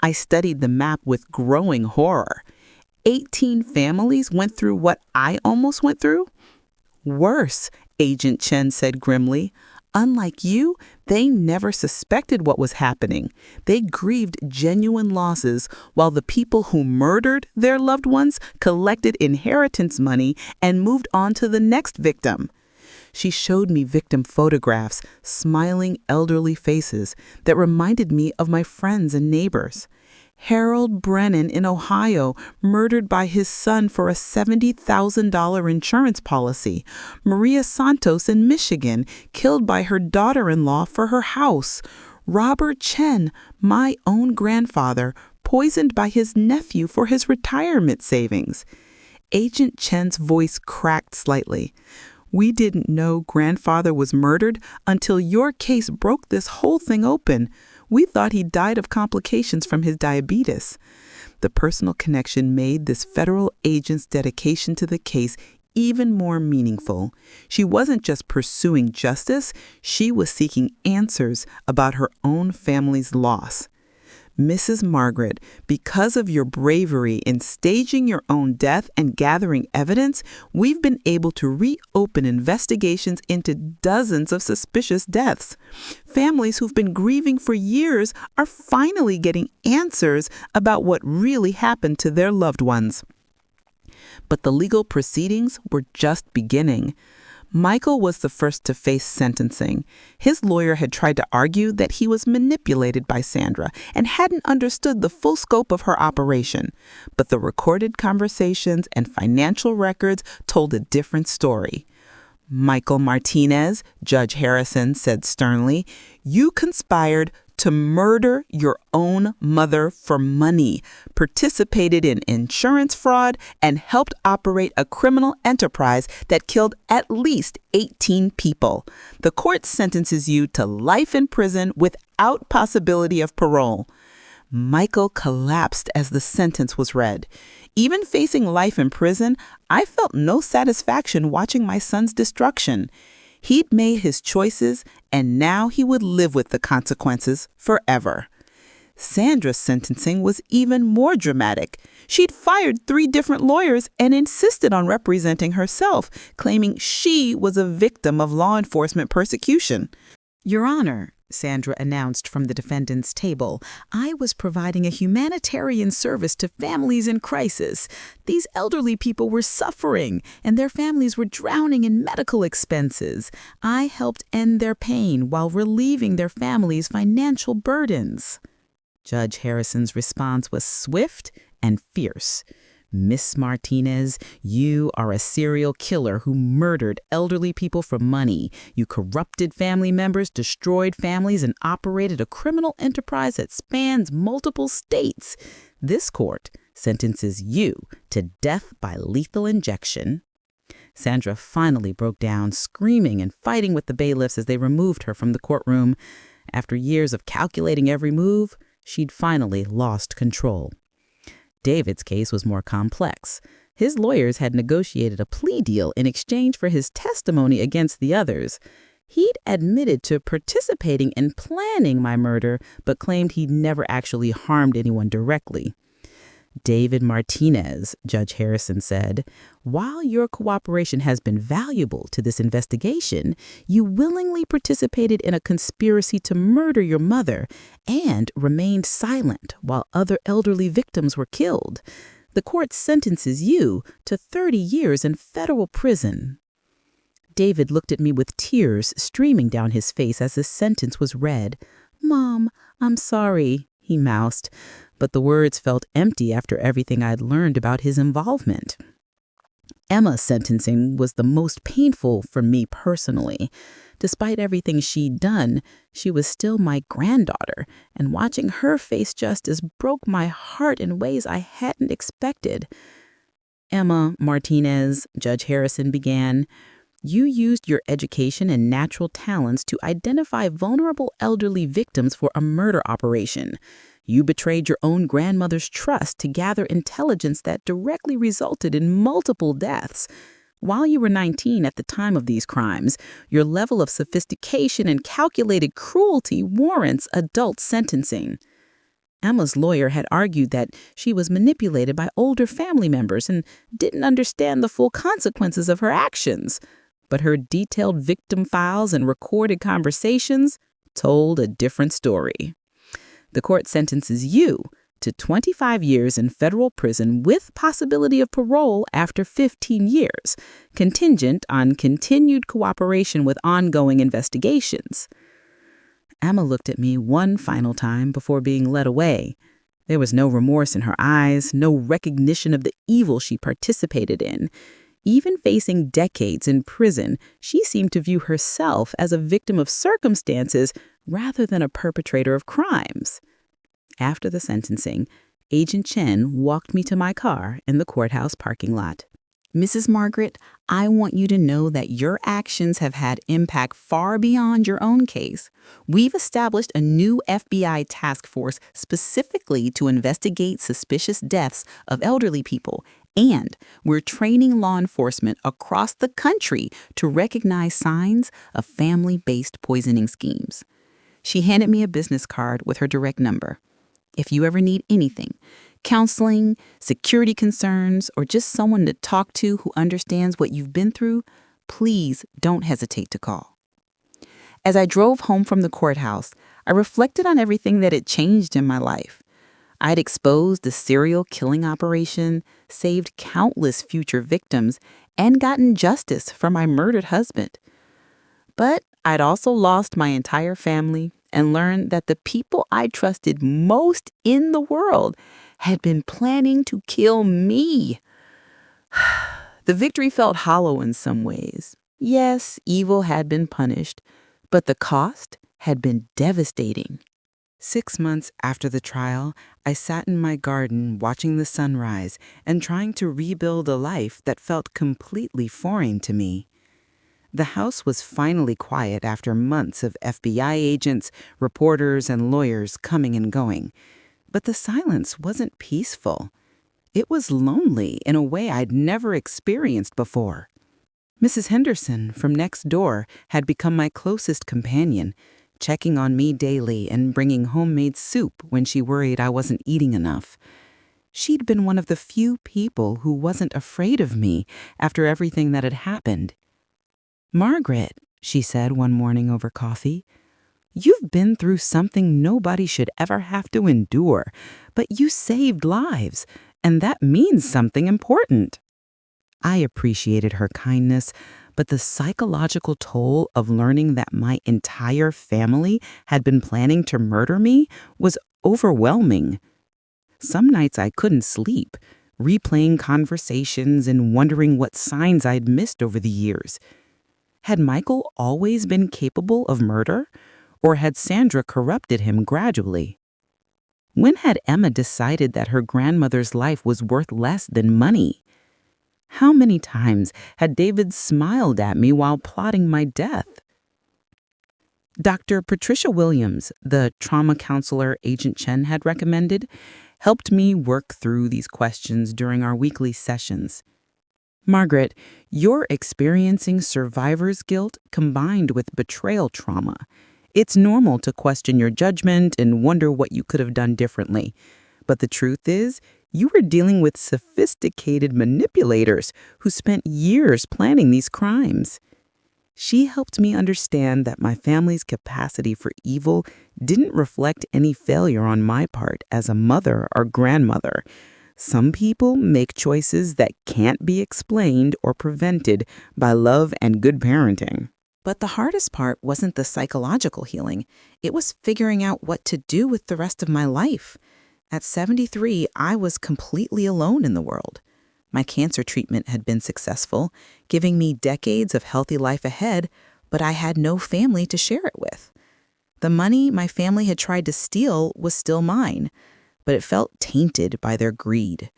I studied the map with growing horror. 18 families went through what I almost went through? Worse, Agent Chen said grimly. Unlike you, they never suspected what was happening. They grieved genuine losses while the people who murdered their loved ones collected inheritance money and moved on to the next victim. She showed me victim photographs, smiling elderly faces that reminded me of my friends and neighbors. Harold Brennan in Ohio, murdered by his son for a $70,000 insurance policy. Maria Santos in Michigan, killed by her daughter-in-law for her house. Robert Chen, my own grandfather, poisoned by his nephew for his retirement savings. Agent Chen's voice cracked slightly. We didn't know grandfather was murdered until your case broke this whole thing open. We thought he died of complications from his diabetes. The personal connection made this federal agent's dedication to the case even more meaningful. She wasn't just pursuing justice, she was seeking answers about her own family's loss. Mrs. Margaret, because of your bravery in staging your own death and gathering evidence, we've been able to reopen investigations into dozens of suspicious deaths. Families who've been grieving for years are finally getting answers about what really happened to their loved ones. But the legal proceedings were just beginning. Michael was the first to face sentencing. His lawyer had tried to argue that he was manipulated by Sandra and hadn't understood the full scope of her operation. But the recorded conversations and financial records told a different story. Michael Martinez, Judge Harrison said sternly, "You conspired to murder your own mother for money, participated in insurance fraud, and helped operate a criminal enterprise that killed at least 18 people. The court sentences you to life in prison without possibility of parole." Michael collapsed as the sentence was read. Even facing life in prison, I felt no satisfaction watching my son's destruction. He'd made his choices, and now he would live with the consequences forever. Sandra's sentencing was even more dramatic. She'd fired 3 different lawyers and insisted on representing herself, claiming she was a victim of law enforcement persecution. Your Honor, Sandra announced from the defendant's table, I was providing a humanitarian service to families in crisis. These elderly people were suffering, and their families were drowning in medical expenses. I helped end their pain while relieving their families' financial burdens. Judge Harrison's response was swift and fierce. Miss Martinez, you are a serial killer who murdered elderly people for money. You corrupted family members, destroyed families, and operated a criminal enterprise that spans multiple states. This court sentences you to death by lethal injection. Sandra finally broke down, screaming and fighting with the bailiffs as they removed her from the courtroom. After years of calculating every move, she'd finally lost control. David's case was more complex. His lawyers had negotiated a plea deal in exchange for his testimony against the others. He'd admitted to participating in planning my murder, but claimed he'd never actually harmed anyone directly. David Martinez, Judge Harrison said, while your cooperation has been valuable to this investigation, you willingly participated in a conspiracy to murder your mother and remained silent while other elderly victims were killed. The court sentences you to 30 years in federal prison." David looked at me with tears streaming down his face as the sentence was read. "Mom, I'm sorry," he moused, but the words felt empty after everything I'd learned about his involvement. Emma's sentencing was the most painful for me personally. Despite everything she'd done, she was still my granddaughter, and watching her face justice broke my heart in ways I hadn't expected. "Emma Martinez," Judge Harrison began, "you used your education and natural talents to identify vulnerable elderly victims for a murder operation. You betrayed your own grandmother's trust to gather intelligence that directly resulted in multiple deaths. While you were 19 at the time of these crimes, your level of sophistication and calculated cruelty warrants adult sentencing." Emma's lawyer had argued that she was manipulated by older family members and didn't understand the full consequences of her actions. But her detailed victim files and recorded conversations told a different story. The court sentences you to 25 years in federal prison with possibility of parole after 15 years, contingent on continued cooperation with ongoing investigations. Emma looked at me one final time before being led away. There was no remorse in her eyes, no recognition of the evil she participated in. Even facing decades in prison, she seemed to view herself as a victim of circumstances rather than a perpetrator of crimes. After the sentencing, Agent Chen walked me to my car in the courthouse parking lot. "Mrs. Margaret, I want you to know that your actions have had impact far beyond your own case. We've established a new FBI task force specifically to investigate suspicious deaths of elderly people, and we're training law enforcement across the country to recognize signs of family-based poisoning schemes." She handed me a business card with her direct number. "If you ever need anything, counseling, security concerns, or just someone to talk to who understands what you've been through, please don't hesitate to call." As I drove home from the courthouse, I reflected on everything that had changed in my life. I'd exposed a serial killing operation, saved countless future victims, and gotten justice for my murdered husband. But I'd also lost my entire family and learned that the people I trusted most in the world had been planning to kill me. The victory felt hollow in some ways. Yes, evil had been punished, but the cost had been devastating. 6 months after the trial, I sat in my garden watching the sunrise and trying to rebuild a life that felt completely foreign to me. The house was finally quiet after months of FBI agents, reporters, and lawyers coming and going. But the silence wasn't peaceful. It was lonely in a way I'd never experienced before. Mrs. Henderson from next door had become my closest companion, checking on me daily and bringing homemade soup when she worried I wasn't eating enough. She'd been one of the few people who wasn't afraid of me after everything that had happened. "Margaret," she said one morning over coffee, "you've been through something nobody should ever have to endure, but you saved lives, and that means something important." I appreciated her kindness, but the psychological toll of learning that my entire family had been planning to murder me was overwhelming. Some nights I couldn't sleep, replaying conversations and wondering what signs I'd missed over the years. Had Michael always been capable of murder, or had Sandra corrupted him gradually? When had Emma decided that her grandmother's life was worth less than money? How many times had David smiled at me while plotting my death? Dr. Patricia Williams, the trauma counselor Agent Chen had recommended, helped me work through these questions during our weekly sessions. "Margaret, you're experiencing survivor's guilt combined with betrayal trauma. It's normal to question your judgment and wonder what you could have done differently. But the truth is, you were dealing with sophisticated manipulators who spent years planning these crimes." She helped me understand that my family's capacity for evil didn't reflect any failure on my part as a mother or grandmother. Some people make choices that can't be explained or prevented by love and good parenting. But the hardest part wasn't the psychological healing. It was figuring out what to do with the rest of my life. At 73, I was completely alone in the world. My cancer treatment had been successful, giving me decades of healthy life ahead, but I had no family to share it with. The money my family had tried to steal was still mine, but it felt tainted by their greed.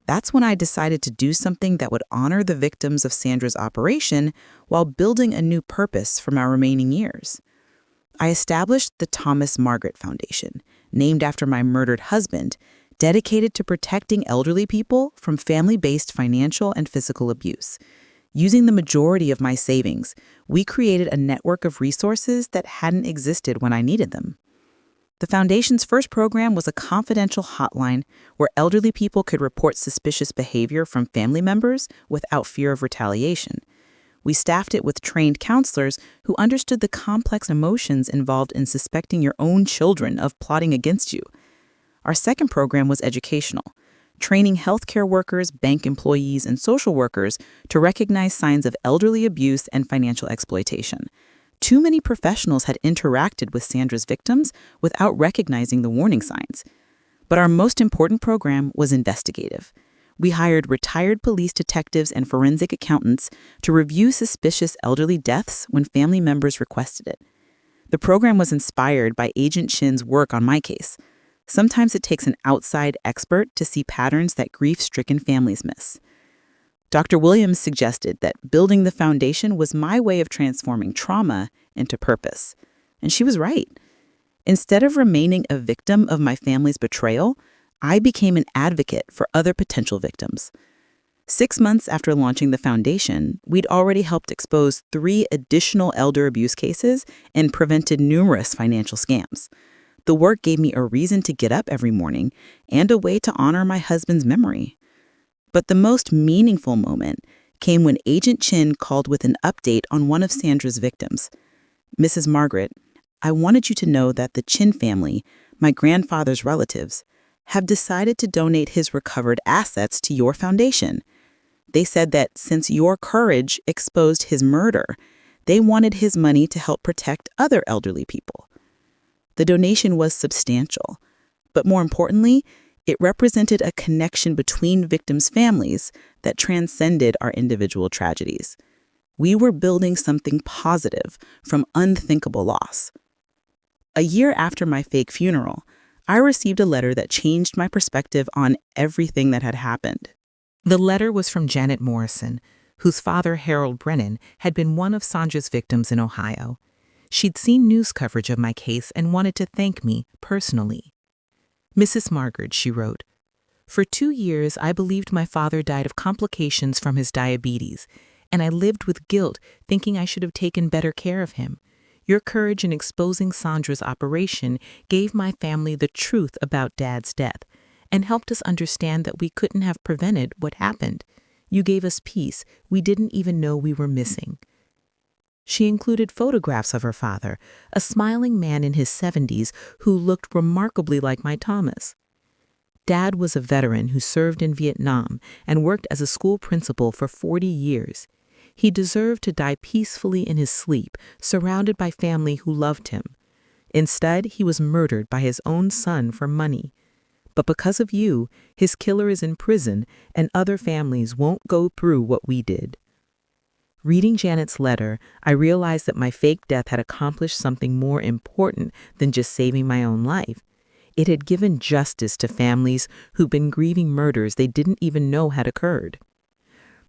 That's when I decided to do something that would honor the victims of Sandra's operation while building a new purpose for my remaining years. I established the Thomas Margaret Foundation, named after my murdered husband, dedicated to protecting elderly people from family-based financial and physical abuse. Using the majority of my savings, we created a network of resources that hadn't existed when I needed them. The Foundation's first program was a confidential hotline where elderly people could report suspicious behavior from family members without fear of retaliation. We staffed it with trained counselors who understood the complex emotions involved in suspecting your own children of plotting against you. Our second program was educational, training healthcare workers, bank employees, and social workers to recognize signs of elderly abuse and financial exploitation. Too many professionals had interacted with Sandra's victims without recognizing the warning signs. But our most important program was investigative. We hired retired police detectives and forensic accountants to review suspicious elderly deaths when family members requested it. The program was inspired by Agent Chin's work on my case. Sometimes it takes an outside expert to see patterns that grief-stricken families miss. Dr. Williams suggested that building the foundation was my way of transforming trauma into purpose. And she was right. Instead of remaining a victim of my family's betrayal, I became an advocate for other potential victims. 6 months after launching the foundation, we'd already helped expose 3 additional elder abuse cases and prevented numerous financial scams. The work gave me a reason to get up every morning and a way to honor my husband's memory. But the most meaningful moment came when Agent Chin called with an update on one of Sandra's victims. Mrs. Margaret, I wanted you to know that the Chin family, my grandfather's relatives, have decided to donate his recovered assets to your foundation. They said that since your courage exposed his murder, they wanted his money to help protect other elderly people. The donation was substantial, but more importantly, it represented a connection between victims' families that transcended our individual tragedies. We were building something positive from unthinkable loss. A year after my fake funeral, I received a letter that changed my perspective on everything that had happened. The letter was from Janet Morrison, whose father, Harold Brennan, had been one of Sandra's victims in Ohio. She'd seen news coverage of my case and wanted to thank me personally. Mrs. Margaret, she wrote, "For 2 years, I believed my father died of complications from his diabetes, and I lived with guilt, thinking I should have taken better care of him. Your courage in exposing Sandra's operation gave my family the truth about Dad's death and helped us understand that we couldn't have prevented what happened. You gave us peace we didn't even know we were missing." She included photographs of her father, a smiling man in his 70s who looked remarkably like my Thomas. Dad was a veteran who served in Vietnam and worked as a school principal for 40 years. He deserved to die peacefully in his sleep, surrounded by family who loved him. Instead, he was murdered by his own son for money. But because of you, his killer is in prison, and other families won't go through what we did. Reading Janet's letter, I realized that my fake death had accomplished something more important than just saving my own life. It had given justice to families who'd been grieving murders they didn't even know had occurred.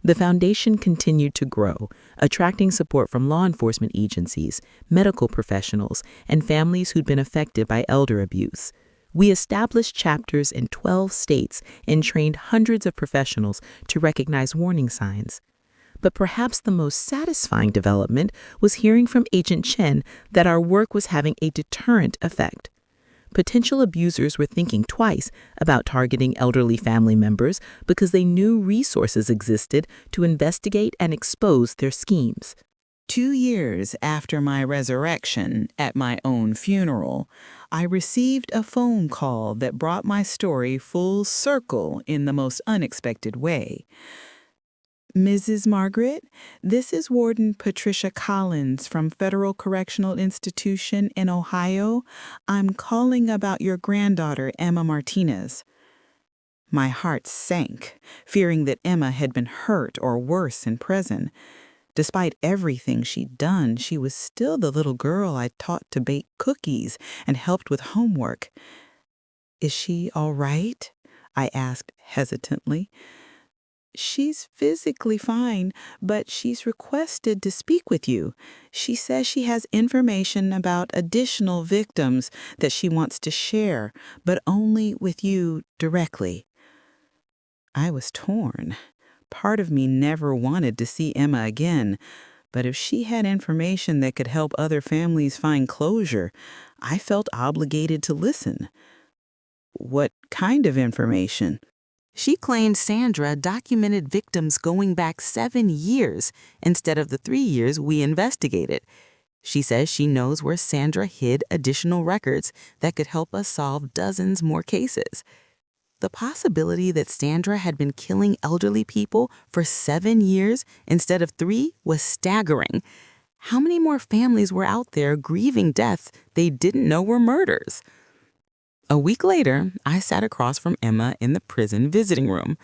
The foundation continued to grow, attracting support from law enforcement agencies, medical professionals, and families who'd been affected by elder abuse. We established chapters in 12 states and trained hundreds of professionals to recognize warning signs. But perhaps the most satisfying development was hearing from Agent Chen that our work was having a deterrent effect. Potential abusers were thinking twice about targeting elderly family members because they knew resources existed to investigate and expose their schemes. 2 years after my resurrection at my own funeral, I received a phone call that brought my story full circle in the most unexpected way. Mrs. Margaret, this is Warden Patricia Collins from Federal Correctional Institution in Ohio. I'm calling about your granddaughter, Emma Martinez. My heart sank, fearing that Emma had been hurt or worse in prison. Despite everything she'd done, she was still the little girl I'd taught to bake cookies and helped with homework. Is she all right? I asked hesitantly. She's physically fine, but she's requested to speak with you. She says she has information about additional victims that she wants to share, but only with you directly. I was torn. Part of me never wanted to see Emma again, but if she had information that could help other families find closure, I felt obligated to listen. What kind of information? She claimed Sandra documented victims going back 7 years instead of the 3 years we investigated. She says she knows where Sandra hid additional records that could help us solve dozens more cases. The possibility that Sandra had been killing elderly people for 7 years instead of 3 was staggering. How many more families were out there grieving deaths they didn't know were murders? A week later, I sat across from Emma in the prison visiting room,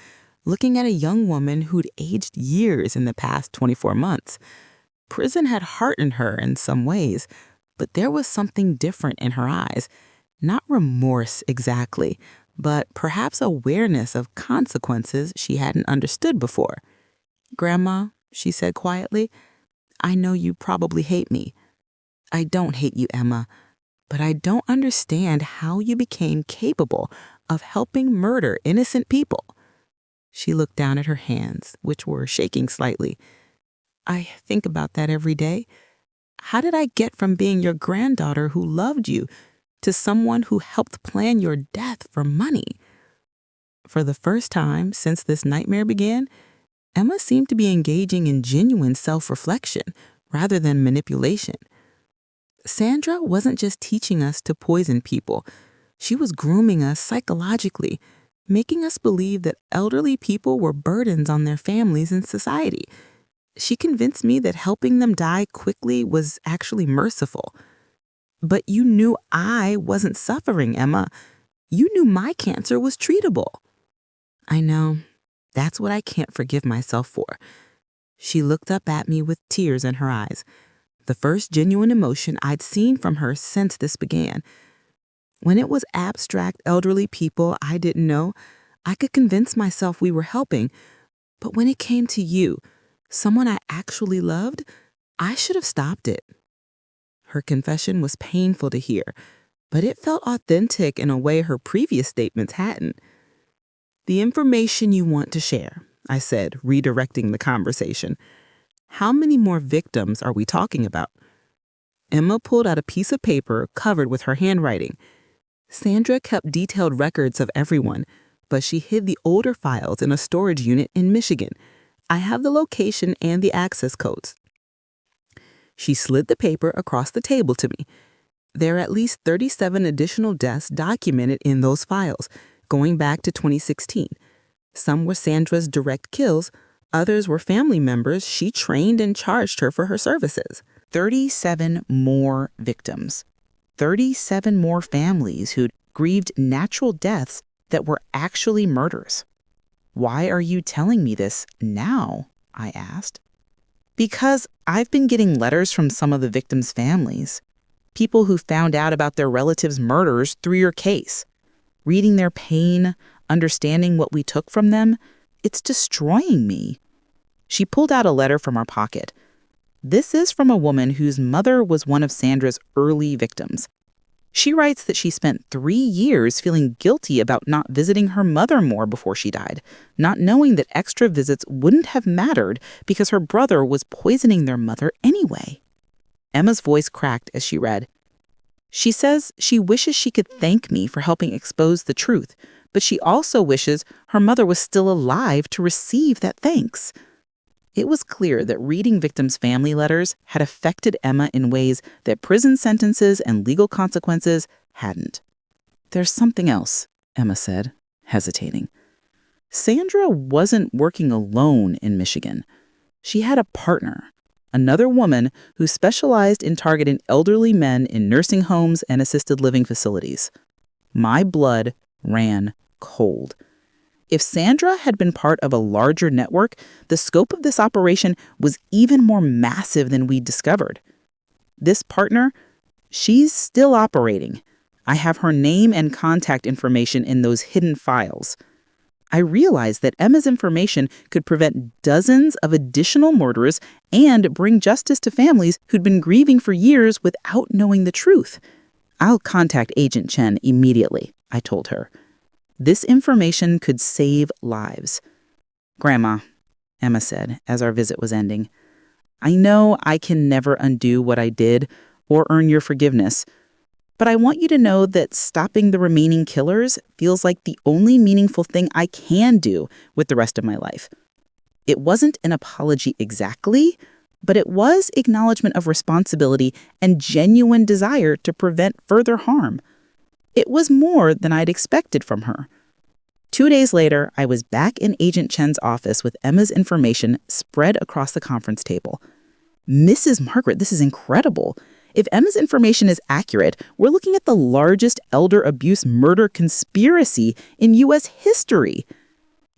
looking at a young woman who'd aged years in the past 24 months. Prison had heartened her in some ways, but there was something different in her eyes. Not remorse exactly, but perhaps awareness of consequences she hadn't understood before. "Grandma," she said quietly, "I know you probably hate me. I don't hate you, Emma, but I don't understand how you became capable of helping murder innocent people." She looked down at her hands, which were shaking slightly. "I think about that every day. How did I get from being your granddaughter who loved you to someone who helped plan your death for money?" For the first time since this nightmare began, Emma seemed to be engaging in genuine self-reflection rather than manipulation. Sandra wasn't just teaching us to poison people. She was grooming us psychologically, making us believe that elderly people were burdens on their families and society. She convinced me that helping them die quickly was actually merciful. "But you knew I wasn't suffering, Emma. You knew my cancer was treatable." "I know. That's what I can't forgive myself for." She looked up at me with tears in her eyes, the first genuine emotion I'd seen from her since this began. When it was abstract elderly people I didn't know, I could convince myself we were helping. But when it came to you, someone I actually loved, I should have stopped it. Her confession was painful to hear, but it felt authentic in a way her previous statements hadn't. "The information you want to share," I said, redirecting the conversation. "How many more victims are we talking about?" Emma pulled out a piece of paper covered with her handwriting. Sandra kept detailed records of everyone, but she hid the older files in a storage unit in Michigan. I have the location and the access codes. She slid the paper across the table to me. There are at least 37 additional deaths documented in those files, going back to 2016. Some were Sandra's direct kills, others were family members she trained and charged her for her services. 37 more victims. 37 more families who'd grieved natural deaths that were actually murders. "Why are you telling me this now?" I asked. "Because I've been getting letters from some of the victims' families, people who found out about their relatives' murders through your case. Reading their pain, understanding what we took from them, it's destroying me." She pulled out a letter from her pocket. This is from a woman whose mother was one of Sandra's early victims. She writes that she spent 3 years feeling guilty about not visiting her mother more before she died, not knowing that extra visits wouldn't have mattered because her brother was poisoning their mother anyway. Emma's voice cracked as she read. She says she wishes she could thank me for helping expose the truth, but she also wishes her mother was still alive to receive that thanks. It was clear that reading victims' family letters had affected Emma in ways that prison sentences and legal consequences hadn't. "There's something else," Emma said, hesitating. Sandra wasn't working alone in Michigan. She had a partner, another woman who specialized in targeting elderly men in nursing homes and assisted living facilities. My blood ran cold. If Sandra had been part of a larger network, the scope of this operation was even more massive than we'd discovered. This partner, she's still operating. I have her name and contact information in those hidden files. I realized that Emma's information could prevent dozens of additional murders and bring justice to families who'd been grieving for years without knowing the truth. "I'll contact Agent Chen immediately," I told her. This information could save lives. "Grandma," Emma said as our visit was ending, "I know I can never undo what I did or earn your forgiveness, but I want you to know that stopping the remaining killers feels like the only meaningful thing I can do with the rest of my life." It wasn't an apology exactly, but it was acknowledgement of responsibility and genuine desire to prevent further harm. It was more than I'd expected from her. 2 days later, I was back in Agent Chen's office with Emma's information spread across the conference table. "Mrs. Margaret, this is incredible. If Emma's information is accurate, we're looking at the largest elder abuse murder conspiracy in U.S. history."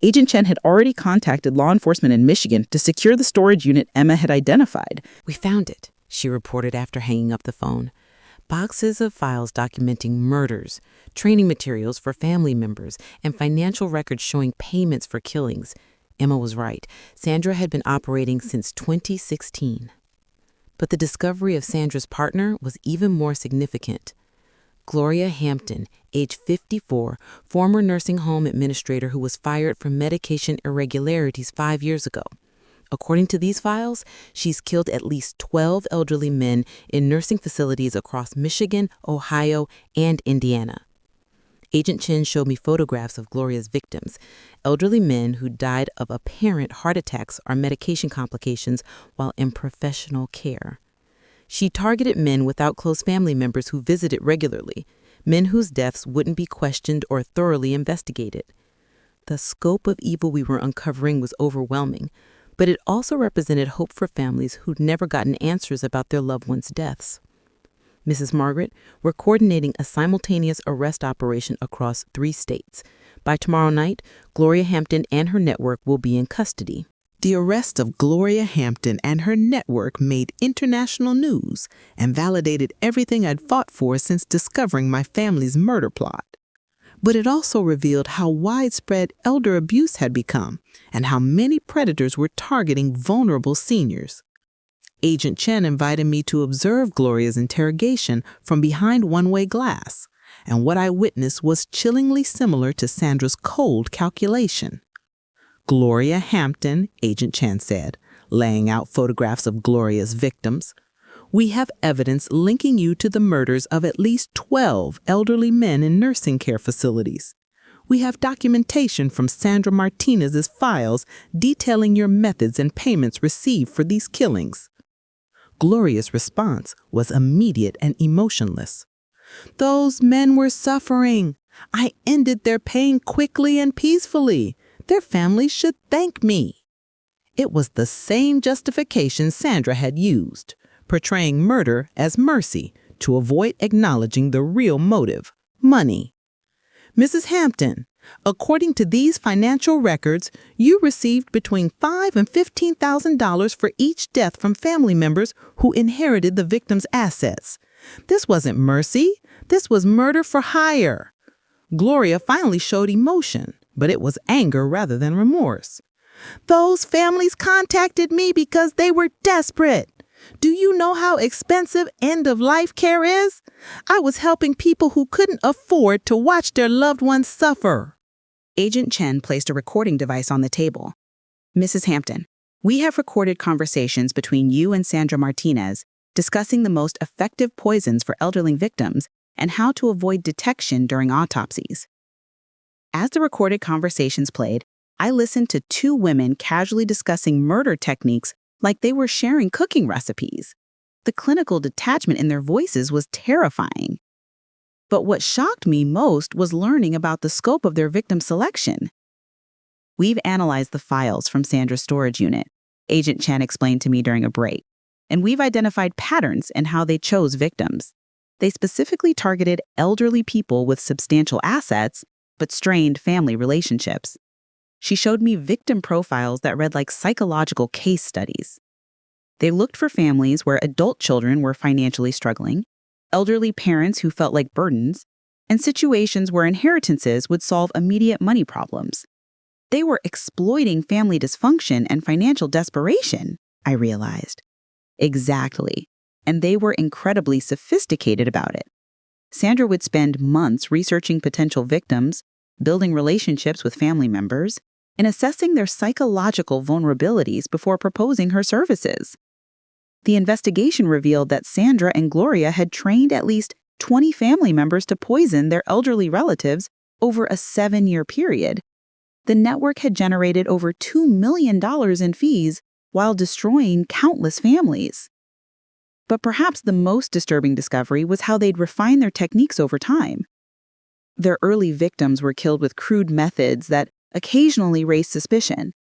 Agent Chen had already contacted law enforcement in Michigan to secure the storage unit Emma had identified. "We found it," she reported after hanging up the phone. "Boxes of files documenting murders, training materials for family members, and financial records showing payments for killings." Emma was right. Sandra had been operating since 2016. But the discovery of Sandra's partner was even more significant. Gloria Hampton, age 54, former nursing home administrator who was fired for medication irregularities 5 years ago. According to these files, she's killed at least 12 elderly men in nursing facilities across Michigan, Ohio, and Indiana. Agent Chen showed me photographs of Gloria's victims, elderly men who died of apparent heart attacks or medication complications while in professional care. She targeted men without close family members who visited regularly, men whose deaths wouldn't be questioned or thoroughly investigated. The scope of evil we were uncovering was overwhelming, but it also represented hope for families who'd never gotten answers about their loved ones' deaths. Mrs. Margaret, we're coordinating a simultaneous arrest operation across 3 states. By tomorrow night, Gloria Hampton and her network will be in custody. The arrest of Gloria Hampton and her network made international news and validated everything I'd fought for since discovering my family's murder plot. But it also revealed how widespread elder abuse had become and how many predators were targeting vulnerable seniors. Agent Chen invited me to observe Gloria's interrogation from behind one-way glass, and what I witnessed was chillingly similar to Sandra's cold calculation. "Gloria Hampton," Agent Chen said, laying out photographs of Gloria's victims. "We have evidence linking you to the murders of at least 12 elderly men in nursing care facilities. We have documentation from Sandra Martinez's files detailing your methods and payments received for these killings." Gloria's response was immediate and emotionless. "Those men were suffering. I ended their pain quickly and peacefully. Their families should thank me." It was the same justification Sandra had used, portraying murder as mercy to avoid acknowledging the real motive, money. "Mrs. Hampton, according to these financial records, you received between $5,000 and $15,000 for each death from family members who inherited the victim's assets. This wasn't mercy. This was murder for hire." Gloria finally showed emotion, but it was anger rather than remorse. "Those families contacted me because they were desperate. Do you know how expensive end-of-life care is? I was helping people who couldn't afford to watch their loved ones suffer." Agent Chen placed a recording device on the table. "Mrs. Hampton, we have recorded conversations between you and Sandra Martinez discussing the most effective poisons for elderly victims and how to avoid detection during autopsies." As the recorded conversations played, I listened to two women casually discussing murder techniques like they were sharing cooking recipes. The clinical detachment in their voices was terrifying. But what shocked me most was learning about the scope of their victim selection. "We've analyzed the files from Sandra's storage unit," Agent Chen explained to me during a break, "and we've identified patterns in how they chose victims. They specifically targeted elderly people with substantial assets, but strained family relationships." She showed me victim profiles that read like psychological case studies. They looked for families where adult children were financially struggling, elderly parents who felt like burdens, and situations where inheritances would solve immediate money problems. They were exploiting family dysfunction and financial desperation, I realized. Exactly. And they were incredibly sophisticated about it. Sandra would spend months researching potential victims, building relationships with family members, and assessing their psychological vulnerabilities before proposing her services. The investigation revealed that Sandra and Gloria had trained at least 20 family members to poison their elderly relatives over a 7-year period. The network had generated over $2 million in fees while destroying countless families. But perhaps the most disturbing discovery was how they'd refined their techniques over time. Their early victims were killed with crude methods that occasionally raised suspicion.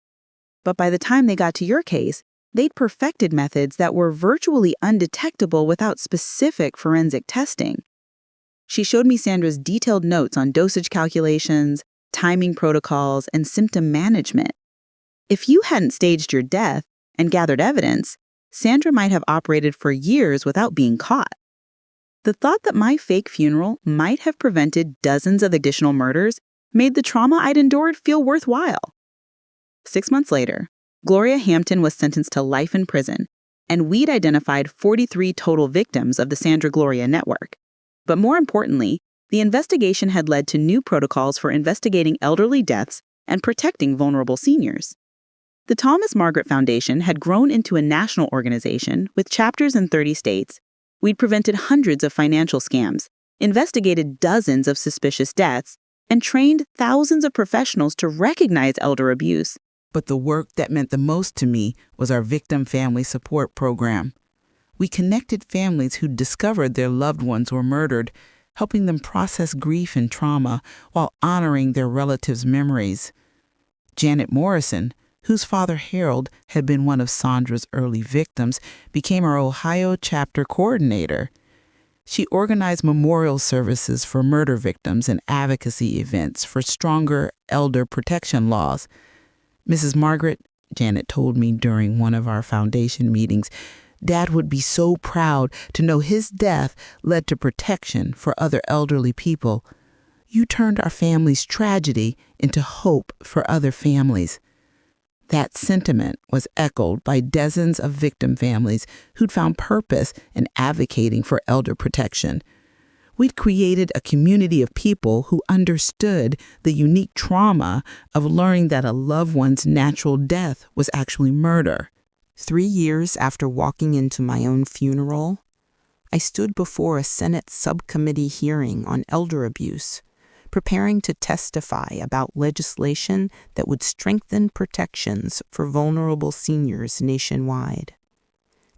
But by the time they got to your case, they'd perfected methods that were virtually undetectable without specific forensic testing. She showed me Sandra's detailed notes on dosage calculations, timing protocols, and symptom management. If you hadn't staged your death and gathered evidence, Sandra might have operated for years without being caught. The thought that my fake funeral might have prevented dozens of additional murders made the trauma I'd endured feel worthwhile. 6 months later, Gloria Hampton was sentenced to life in prison, and we'd identified 43 total victims of the Sandra Gloria network. But more importantly, the investigation had led to new protocols for investigating elderly deaths and protecting vulnerable seniors. The Thomas Margaret Foundation had grown into a national organization with chapters in 30 states. We'd prevented hundreds of financial scams, investigated dozens of suspicious deaths, and trained thousands of professionals to recognize elder abuse. But the work that meant the most to me was our victim family support program. We connected families who'd discovered their loved ones were murdered, helping them process grief and trauma while honoring their relatives' memories. Janet Morrison, whose father Harold had been one of Sandra's early victims, became our Ohio chapter coordinator. She organized memorial services for murder victims and advocacy events for stronger elder protection laws. Mrs. Margaret, Janet told me during one of our foundation meetings, Dad would be so proud to know his death led to protection for other elderly people. You turned our family's tragedy into hope for other families. That sentiment was echoed by dozens of victim families who'd found purpose in advocating for elder protection. We'd created a community of people who understood the unique trauma of learning that a loved one's natural death was actually murder. 3 years after walking into my own funeral, I stood before a Senate subcommittee hearing on elder abuse, preparing to testify about legislation that would strengthen protections for vulnerable seniors nationwide.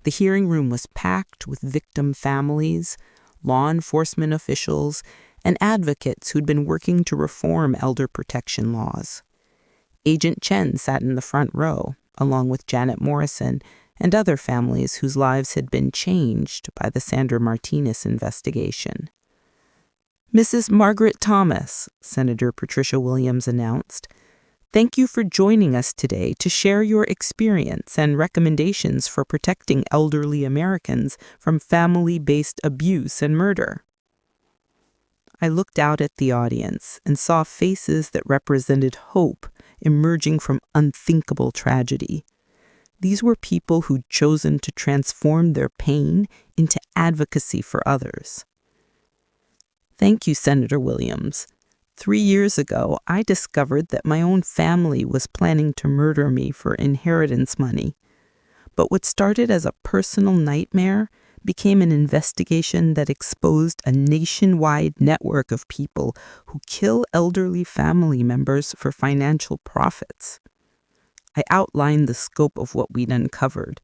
The hearing room was packed with victim families, law enforcement officials, and advocates who'd been working to reform elder protection laws. Agent Chen sat in the front row, along with Janet Morrison and other families whose lives had been changed by the Sandra Martinez investigation. "Mrs. Margaret Thomas," Senator Patricia Williams announced, "thank you for joining us today to share your experience and recommendations for protecting elderly Americans from family-based abuse and murder." I looked out at the audience and saw faces that represented hope emerging from unthinkable tragedy. These were people who'd chosen to transform their pain into advocacy for others. Thank you, Senator Williams. 3 years ago, I discovered that my own family was planning to murder me for inheritance money. But what started as a personal nightmare became an investigation that exposed a nationwide network of people who kill elderly family members for financial profits. I outlined the scope of what we'd uncovered: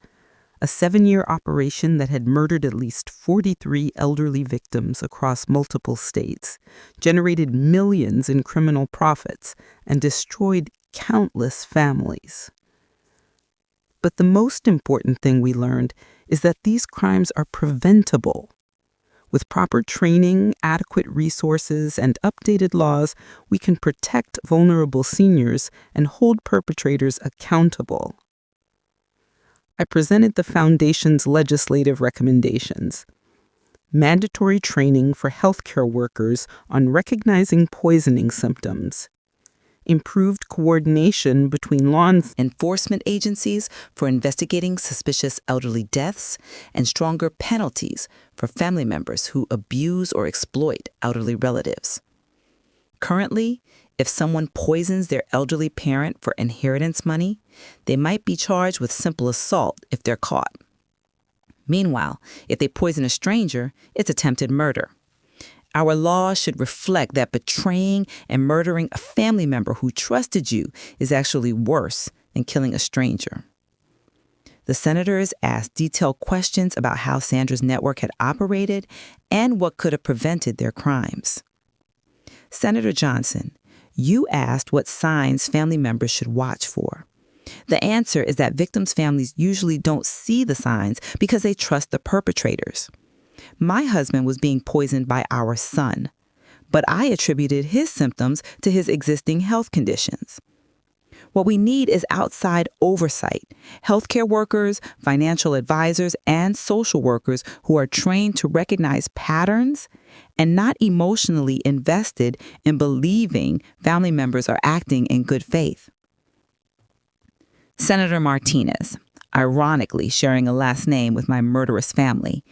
a 7-year operation that had murdered at least 43 elderly victims across multiple states, generated millions in criminal profits, and destroyed countless families. But the most important thing we learned is that these crimes are preventable. With proper training, adequate resources, and updated laws, we can protect vulnerable seniors and hold perpetrators accountable. I presented the Foundation's legislative recommendations: mandatory training for healthcare workers on recognizing poisoning symptoms, improved coordination between law enforcement agencies for investigating suspicious elderly deaths, and stronger penalties for family members who abuse or exploit elderly relatives. Currently, if someone poisons their elderly parent for inheritance money, they might be charged with simple assault if they're caught. Meanwhile, if they poison a stranger, it's attempted murder. Our law should reflect that betraying and murdering a family member who trusted you is actually worse than killing a stranger. The senators asked detailed questions about how Sandra's network had operated and what could have prevented their crimes. Senator Johnson, you asked what signs family members should watch for. The answer is that victims' families usually don't see the signs because they trust the perpetrators. My husband was being poisoned by our son, but I attributed his symptoms to his existing health conditions. What we need is outside oversight, healthcare workers, financial advisors, and social workers who are trained to recognize patterns and not emotionally invested in believing family members are acting in good faith. Senator Martinez, ironically sharing a last name with my murderous family,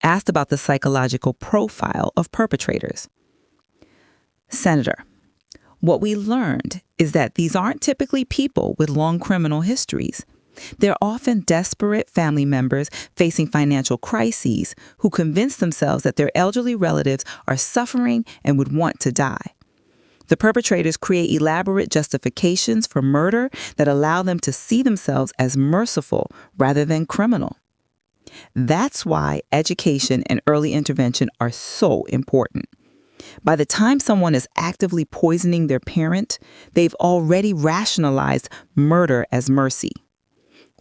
asked about the psychological profile of perpetrators. Senator, what we learned is that these aren't typically people with long criminal histories. They're often desperate family members facing financial crises who convince themselves that their elderly relatives are suffering and would want to die. The perpetrators create elaborate justifications for murder that allow them to see themselves as merciful rather than criminal. That's why education and early intervention are so important. By the time someone is actively poisoning their parent, they've already rationalized murder as mercy.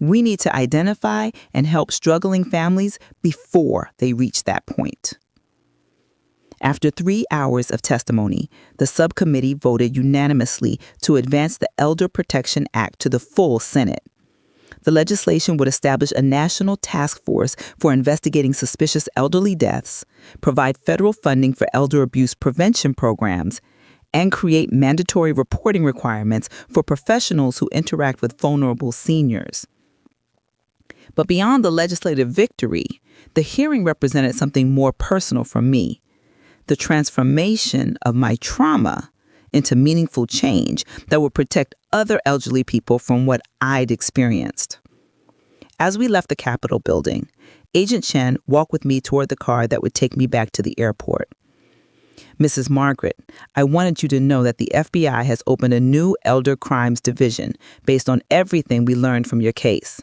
We need to identify and help struggling families before they reach that point. After 3 hours of testimony, the subcommittee voted unanimously to advance the Elder Protection Act to the full Senate. The legislation would establish a national task force for investigating suspicious elderly deaths, provide federal funding for elder abuse prevention programs, and create mandatory reporting requirements for professionals who interact with vulnerable seniors. But beyond the legislative victory, the hearing represented something more personal for me: the transformation of my trauma into meaningful change that would protect other elderly people from what I'd experienced. As we left the Capitol building, Agent Chen walked with me toward the car that would take me back to the airport. Mrs. Margaret, I wanted you to know that the FBI has opened a new elder crimes division based on everything we learned from your case.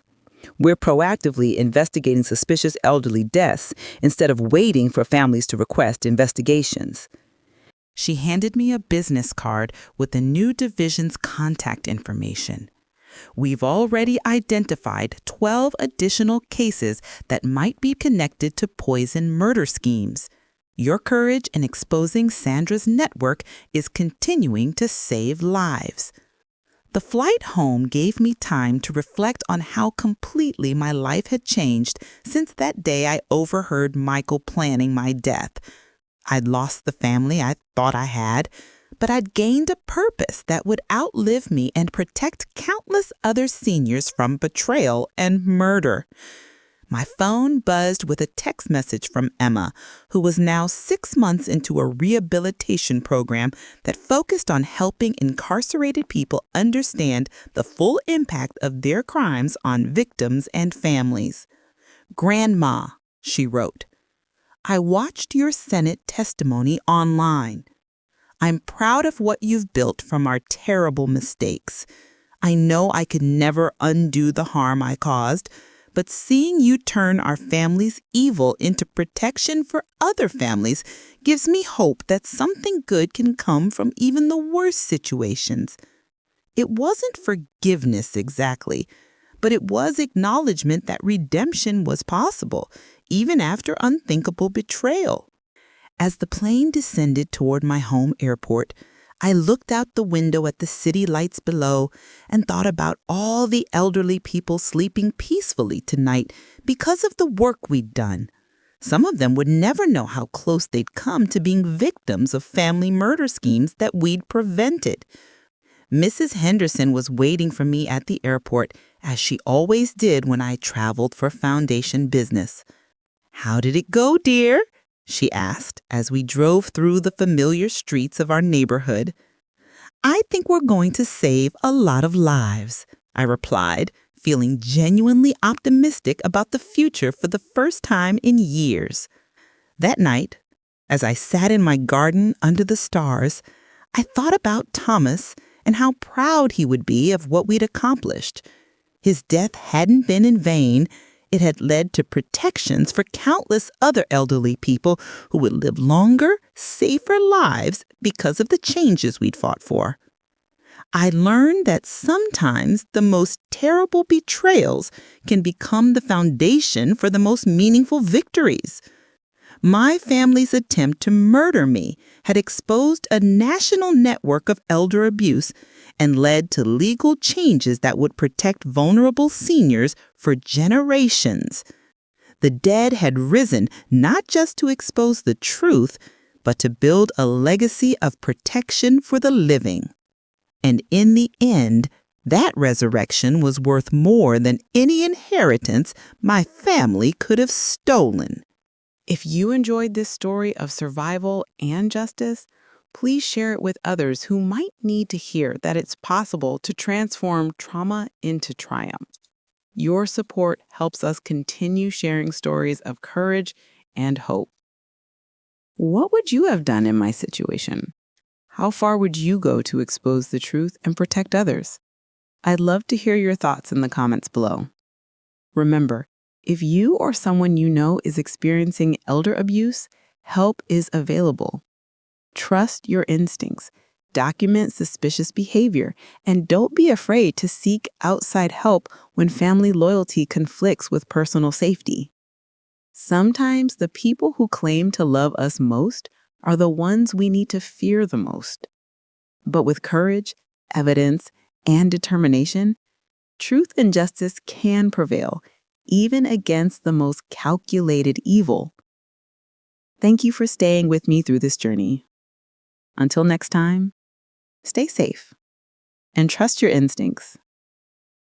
We're proactively investigating suspicious elderly deaths instead of waiting for families to request investigations. She handed me a business card with the new division's contact information. We've already identified 12 additional cases that might be connected to poison murder schemes. Your courage in exposing Sandra's network is continuing to save lives. The flight home gave me time to reflect on how completely my life had changed since that day I overheard Michael planning my death. I'd lost the family I thought I had, but I'd gained a purpose that would outlive me and protect countless other seniors from betrayal and murder. My phone buzzed with a text message from Emma, who was now 6 months into a rehabilitation program that focused on helping incarcerated people understand the full impact of their crimes on victims and families. Grandma, she wrote. I watched your Senate testimony online. I'm proud of what you've built from our terrible mistakes. I know I could never undo the harm I caused, but seeing you turn our family's evil into protection for other families gives me hope that something good can come from even the worst situations. It wasn't forgiveness exactly, but it was acknowledgement that redemption was possible, even after unthinkable betrayal. As the plane descended toward my home airport, I looked out the window at the city lights below and thought about all the elderly people sleeping peacefully tonight because of the work we'd done. Some of them would never know how close they'd come to being victims of family murder schemes that we'd prevented. Mrs. Henderson was waiting for me at the airport, as she always did when I traveled for foundation business. "How did it go, dear?" she asked as we drove through the familiar streets of our neighborhood. "I think we're going to save a lot of lives," I replied, feeling genuinely optimistic about the future for the first time in years. That night, as I sat in my garden under the stars, I thought about Thomas and how proud he would be of what we'd accomplished. His death hadn't been in vain. It had led to protections for countless other elderly people who would live longer, safer lives because of the changes we'd fought for. I learned that sometimes the most terrible betrayals can become the foundation for the most meaningful victories. My family's attempt to murder me had exposed a national network of elder abuse and led to legal changes that would protect vulnerable seniors for generations. The dead had risen not just to expose the truth, but to build a legacy of protection for the living. And in the end, that resurrection was worth more than any inheritance my family could have stolen. If you enjoyed this story of survival and justice, please share it with others who might need to hear that it's possible to transform trauma into triumph. Your support helps us continue sharing stories of courage and hope. What would you have done in my situation? How far would you go to expose the truth and protect others? I'd love to hear your thoughts in the comments below. Remember, if you or someone you know is experiencing elder abuse, help is available. Trust your instincts, document suspicious behavior, and don't be afraid to seek outside help when family loyalty conflicts with personal safety. Sometimes the people who claim to love us most are the ones we need to fear the most. But with courage, evidence, and determination, truth and justice can prevail, even against the most calculated evil. Thank you for staying with me through this journey. Until next time, stay safe and trust your instincts.